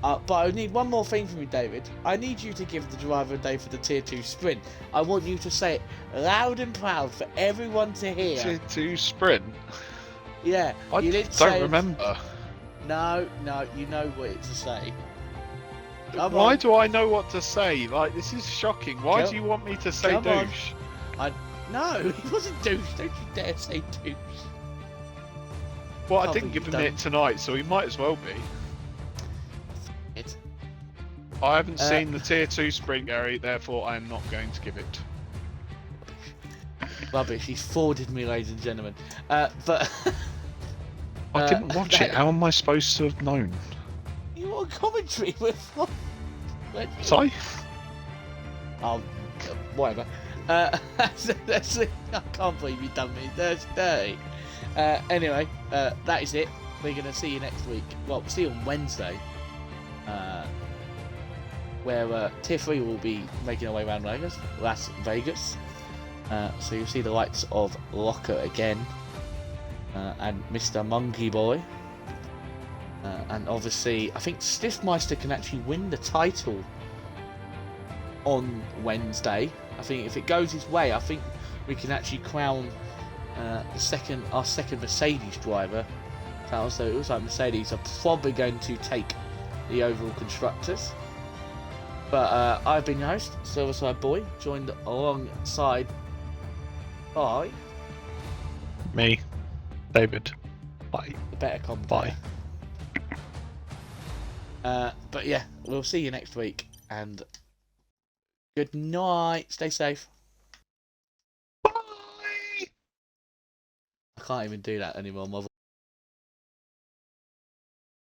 But I need one more thing from you, David. I need you to give the driver a day for the Tier 2 sprint. I want you to say it loud and proud for everyone to hear. Tier 2 sprint? Yeah, I you didn't don't say remember. No, you know what to say. Come Why on. do I know what to say? Like, this is shocking. Why Come- do you want me to say come on. douche? No, he wasn't douche. Don't you dare say douche. Well, I Can't didn't believe give you've him it tonight, so he might as well be. It. I haven't Uh, seen the Tier 2 sprint, Gary, therefore I am not going to give it. Rubbish. He's forwarded me, ladies and gentlemen. But I didn't watch it. How am I supposed to have known? You want commentary with what? Sorry? Oh, whatever. That's it. I can't believe you've done me dirty. Anyway, that is it. We're going to see you next week. Well, we'll see you on Wednesday. Where Tier 3 will be making our way around Las Vegas. So you'll see the likes of Locker again. And Mr. Monkey Boy. And obviously, I think Stiffmeister can actually win the title on Wednesday. I think if it goes his way, I think we can actually crown our second Mercedes driver. So it looks like Mercedes are probably going to take the overall constructors. But I've been your host, Silverside Boy, joined alongside by Me. David. Bye. the better combo. Bye. But yeah, we'll see you next week, and good night. Stay safe. Bye! I can't even do that anymore. My